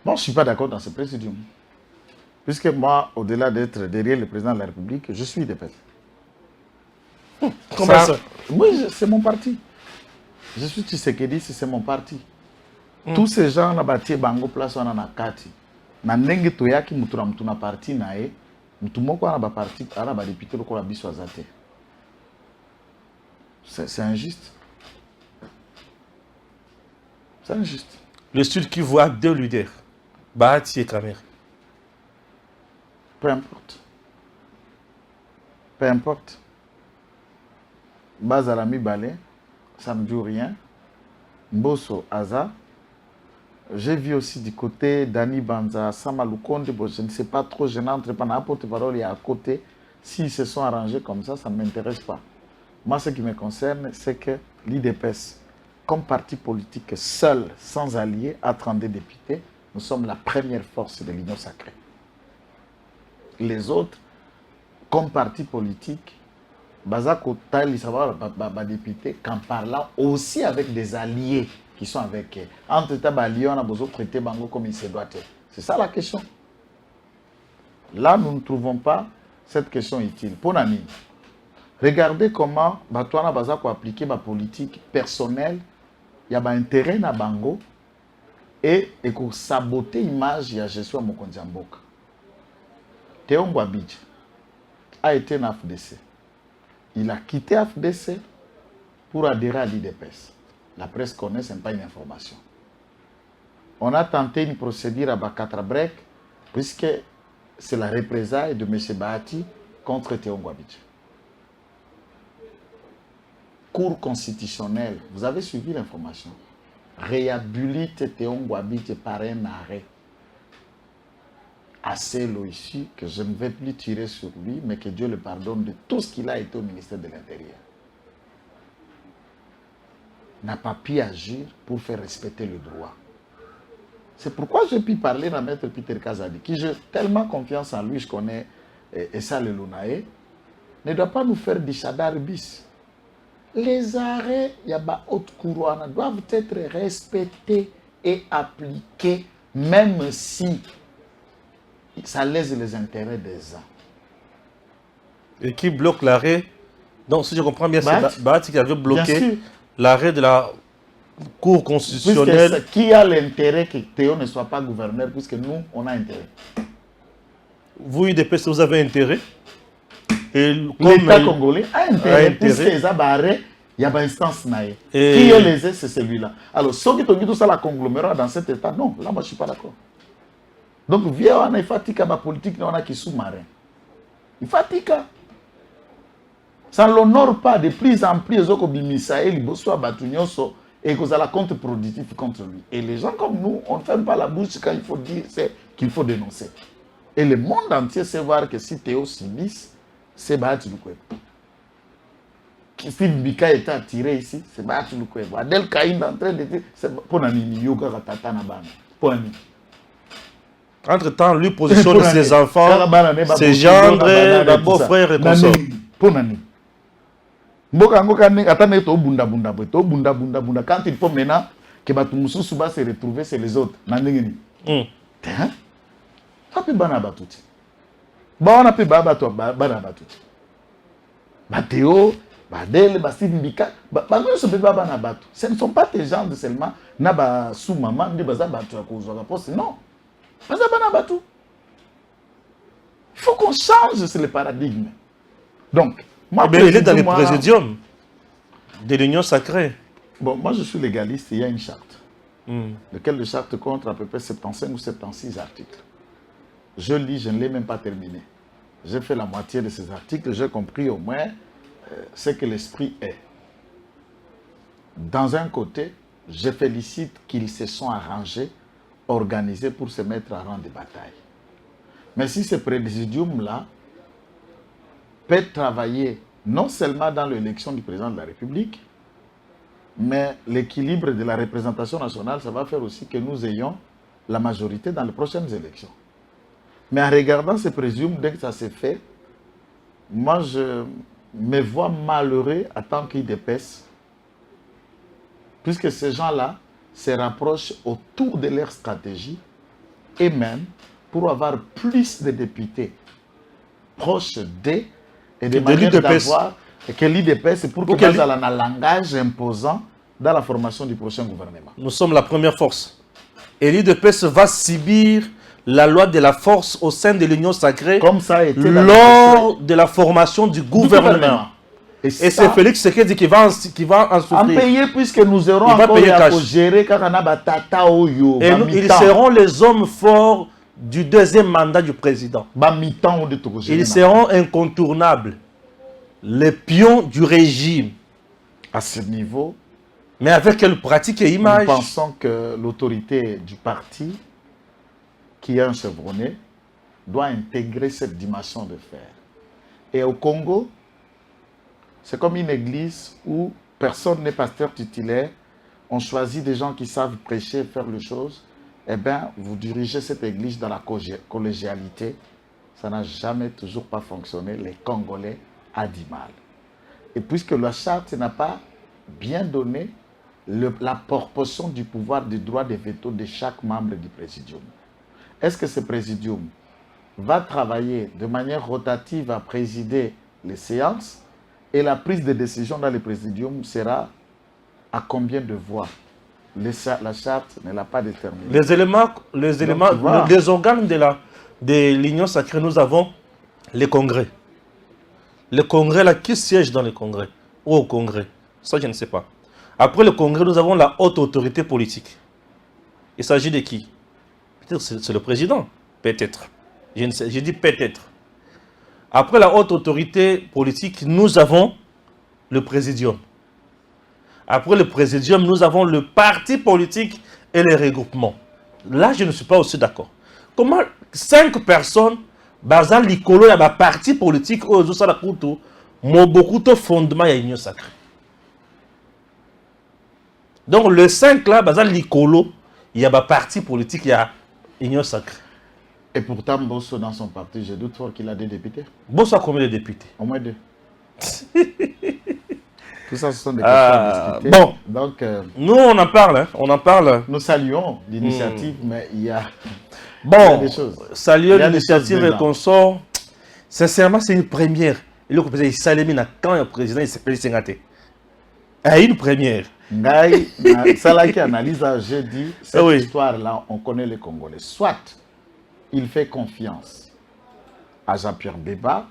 Speaker 3: Moi, je ne suis pas d'accord dans ce présidium. Puisque moi, au-delà d'être derrière le président de la République, je suis des peuples.
Speaker 2: Comment ça?
Speaker 3: Oui, c'est mon parti. Je suis Tshisekedi, c'est mon parti. Tous ces gens là bâti bango place on a kati. Na ndenge toyaki mutura mutuna parti nae, mutumoko na ba parti ala ba député lokola biso azate. C'est injuste. C'est injuste.
Speaker 2: Le Sud qui voit deux leaders, Bahati et Kamere.
Speaker 3: Peu importe. Peu importe. Bazalami Balé, ça ne dit rien. Mbosso Aza. J'ai vu aussi du côté Dani Banza, Sama Lukonde, bon, je ne sais pas trop, je n'entre pas dans la porte-parole, il y a à côté. S'ils se sont arrangés comme ça ne m'intéresse pas. Moi, ce qui me concerne, c'est que l'IDPS, comme parti politique seul, sans alliés, à 32 députés, nous sommes la première force de l'Union sacrée. Les autres, comme parti politique, Bazako Tali, ça va député, qu'en parlant aussi avec des alliés qui sont avec eux. Entre Tabali, on a besoin de traiter Bango comme il se doit être. C'est ça la question. Là, nous ne trouvons pas cette question utile. Pour Nani, Regardez comment Batouana Bazako appliquer ma politique personnelle, il y a un intérêt na bango et pour saboter l'image de la gestion de Mokonzi Mboka. Théo Ngwabidje a été en FDC. Il a quitté FDC pour adhérer à l'IDPS. La presse connaît, ce n'est pas une information. On a tenté une procédure à Bakatra Brek, puisque c'est la représaille de M. Bahati contre Théo Ngwabidje. Cour constitutionnelle, vous avez suivi l'information, réhabilite Théo Ngwabidje par un arrêt assez logique que je ne vais plus tirer sur lui, mais que Dieu le pardonne de tout ce qu'il a été au ministère de l'Intérieur. N'a pas pu agir pour faire respecter le droit. C'est pourquoi je puis parler à Maître Peter Kazadi, qui j'ai tellement confiance en lui, je connais Essa Lelunae, ne doit pas nous faire du chadar bis. Les arrêts, il y a pas haute couronne, doivent être respectés et appliqués, même si ça lèse les intérêts des uns.
Speaker 2: Et qui bloque l'arrêt? Donc, si je comprends bien, c'est Bahati qui avait bloqué l'arrêt de la Cour constitutionnelle.
Speaker 3: Puisque qui a l'intérêt que Théo ne soit pas gouverneur, puisque nous, on a intérêt.
Speaker 2: Vous, UDPS, vous avez intérêt.
Speaker 3: L'État congolais a intérêt, puisque les abarrés, il y a une instance naïe. Qui est lésé, c'est celui-là. Alors, ceux qui ont dit tout ça, la conglomérat dans cet État, non, là, moi, je ne suis pas d'accord. Donc, viens, on a fatigue à ma politique, on a qui sous-marin. Il fatigue. Ça ne l'honore pas de plus en plus, les autres, Misaël, Bosso, Batunyoso, et que ça la contre-productif contre lui. Et les gens comme nous, on ne ferme pas la bouche quand il faut dire qu'il faut dénoncer. Et le monde entier sait voir que si Théo subisse, c'est Bahati Lukwebo. Si Bika était attiré ici, c'est Bahati Lukwebo. Adel Kaïm en train de dire, c'est pour Nani Yoga Ratata Nabana. Pour Nani.
Speaker 2: Entre-temps, lui positionne ses enfants, ses gendres, d'abord frères et consorts.
Speaker 3: Pour Nani. Quand il faut maintenant que Batumoussou Souba se retrouve, c'est les autres. On a pu banabatouti. On a pu banabatouti. Bathéo, Badel, Bastibika, ce ne sont pas des gens de seulement Naba sous-maman, de Bazabatu à cause de la poste. Non. Bazabanabatu. Il faut qu'on change sur le paradigme. Donc, moi,
Speaker 2: il est dans le présidium de l'Union sacrée.
Speaker 3: Bon, moi je suis légaliste, il y a une charte. Lequel de charte compte à peu près 75 ou 76 articles. Je lis, je ne l'ai même pas terminé. J'ai fait la moitié de ces articles, j'ai compris au moins ce que l'esprit est. Dans un côté, je félicite qu'ils se sont arrangés, organisés pour se mettre à rang de bataille. Mais si ce présidium-là peut travailler non seulement dans l'élection du président de la République, mais l'équilibre de la représentation nationale, ça va faire aussi que nous ayons la majorité dans les prochaines élections. Mais en regardant ce présidium, dès que ça s'est fait, moi je me vois malheureux en tant qu'IDPS, puisque ces gens-là se rapprochent autour de leur stratégie et même pour avoir plus de députés proches d'eux et de manière d'avoir que l'IDPS pour que ça ait un langage imposant dans la formation du prochain gouvernement.
Speaker 2: Nous sommes la première force. Et l'IDPS va subir la loi de la force au sein de l'Union sacrée
Speaker 3: comme ça a été
Speaker 2: lors de la formation du gouvernement. Et c'est Félix Tshisekedi qui va en souffrir.
Speaker 3: En payer puisque nous aurons encore à gérer quand on a tata oyo.
Speaker 2: Et ils seront les hommes forts du deuxième mandat du président. Ils seront incontournables. Les pions du régime.
Speaker 3: À ce niveau,
Speaker 2: mais avec quelle pratique et image?
Speaker 3: Nous pensons que l'autorité du parti, qui est un chevronné, doit intégrer cette dimension de faire. Et au Congo, c'est comme une église où personne n'est pasteur titulaire. On choisit des gens qui savent prêcher, faire les choses. Eh bien, vous dirigez cette église dans la collégialité. Ça n'a jamais toujours pas fonctionné. Les Congolais a du mal. Et puisque la charte n'a pas bien donné la proportion du pouvoir du droit de veto de chaque membre du présidium, est-ce que ce présidium va travailler de manière rotative à présider les séances Et la prise de décision dans le présidium sera à combien de voix? La charte ne l'a pas déterminé.
Speaker 2: Les organes de l'Union sacrée, nous avons les congrès. Le congrès, là, qui siège dans le congrès? Ou au congrès? Ça, je ne sais pas. Après le congrès, nous avons la haute autorité politique. Il s'agit de qui? Peut-être c'est le président. Peut-être. Je ne sais, je dis peut-être. Après la haute autorité politique, nous avons le présidium. Après le présidium, nous avons le parti politique et les regroupements. Là, je ne suis pas aussi d'accord. Comment 5 personnes, bazal likolo ya ba parti politique au Zosala Kuto, mo beaucoup de fondement ya union sacrée. Donc le 5 là, bazal likolo, il y a ba parti politique ya union sacrée.
Speaker 3: Et pourtant, Bosso, dans son parti, je doute fort qu'il a des députés.
Speaker 2: Bosso a combien de députés?
Speaker 3: Au moins 2. Tout ça, ce sont des questions à discuter.
Speaker 2: Bon,
Speaker 3: donc,
Speaker 2: nous, on en parle. Hein, on en parle.
Speaker 3: Nous saluons l'initiative, mais il y a
Speaker 2: des
Speaker 3: choses.
Speaker 2: Saluons l'initiative et consort. Sincèrement, c'est une première. Et le président, il s'allume quand le président, il s'appelle Sengate. C'est une première.
Speaker 3: Ça qui analyse, j'ai dit, cette histoire-là, on connaît les Congolais. Soit il fait confiance à Jean-Pierre Bemba,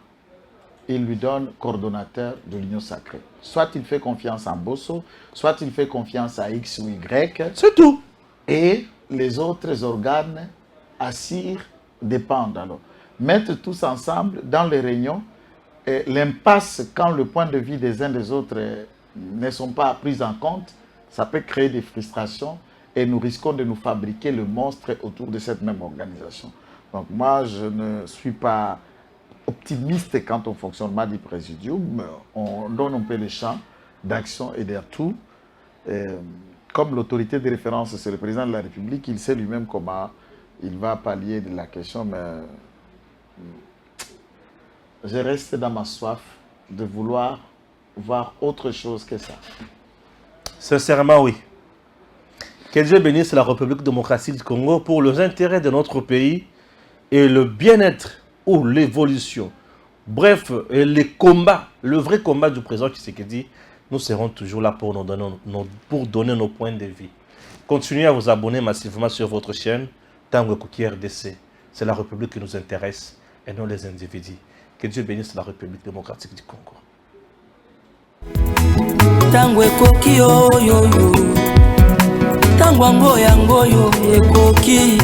Speaker 3: il lui donne coordonnateur de l'Union sacrée. Soit il fait confiance à Bosso, soit il fait confiance à X ou Y.
Speaker 2: C'est tout.
Speaker 3: Et les autres organes assirent dépendent alors. Mettre tous ensemble dans les réunions, l'impasse quand le point de vue des uns des autres ne sont pas pris en compte, ça peut créer des frustrations et nous risquons de nous fabriquer le monstre autour de cette même organisation. Donc moi, je ne suis pas optimiste quant au fonctionnement du présidium. On donne un peu le champ d'action et d'atout. Comme l'autorité de référence, c'est le président de la République, il sait lui-même comment il va pallier de la question, mais je reste dans ma soif de vouloir voir autre chose que ça.
Speaker 2: Sincèrement, oui. Que Dieu bénisse la République démocratique du Congo pour les intérêts de notre pays et le bien-être ou l'évolution. Bref, les combats, le vrai combat du président Tshisekedi, nous serons toujours là pour donner nos points de vue. Continuez à vous abonner massivement sur votre chaîne Tango Ekoki RDC. C'est la République qui nous intéresse et non les individus. Que Dieu bénisse la République démocratique du Congo.
Speaker 1: Tango Ekoki oyoyo, Tango ngoya ngoyo ekoki,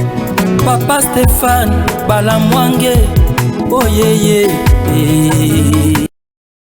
Speaker 1: Papa Stéphane Balamwange, oh yeah yeah.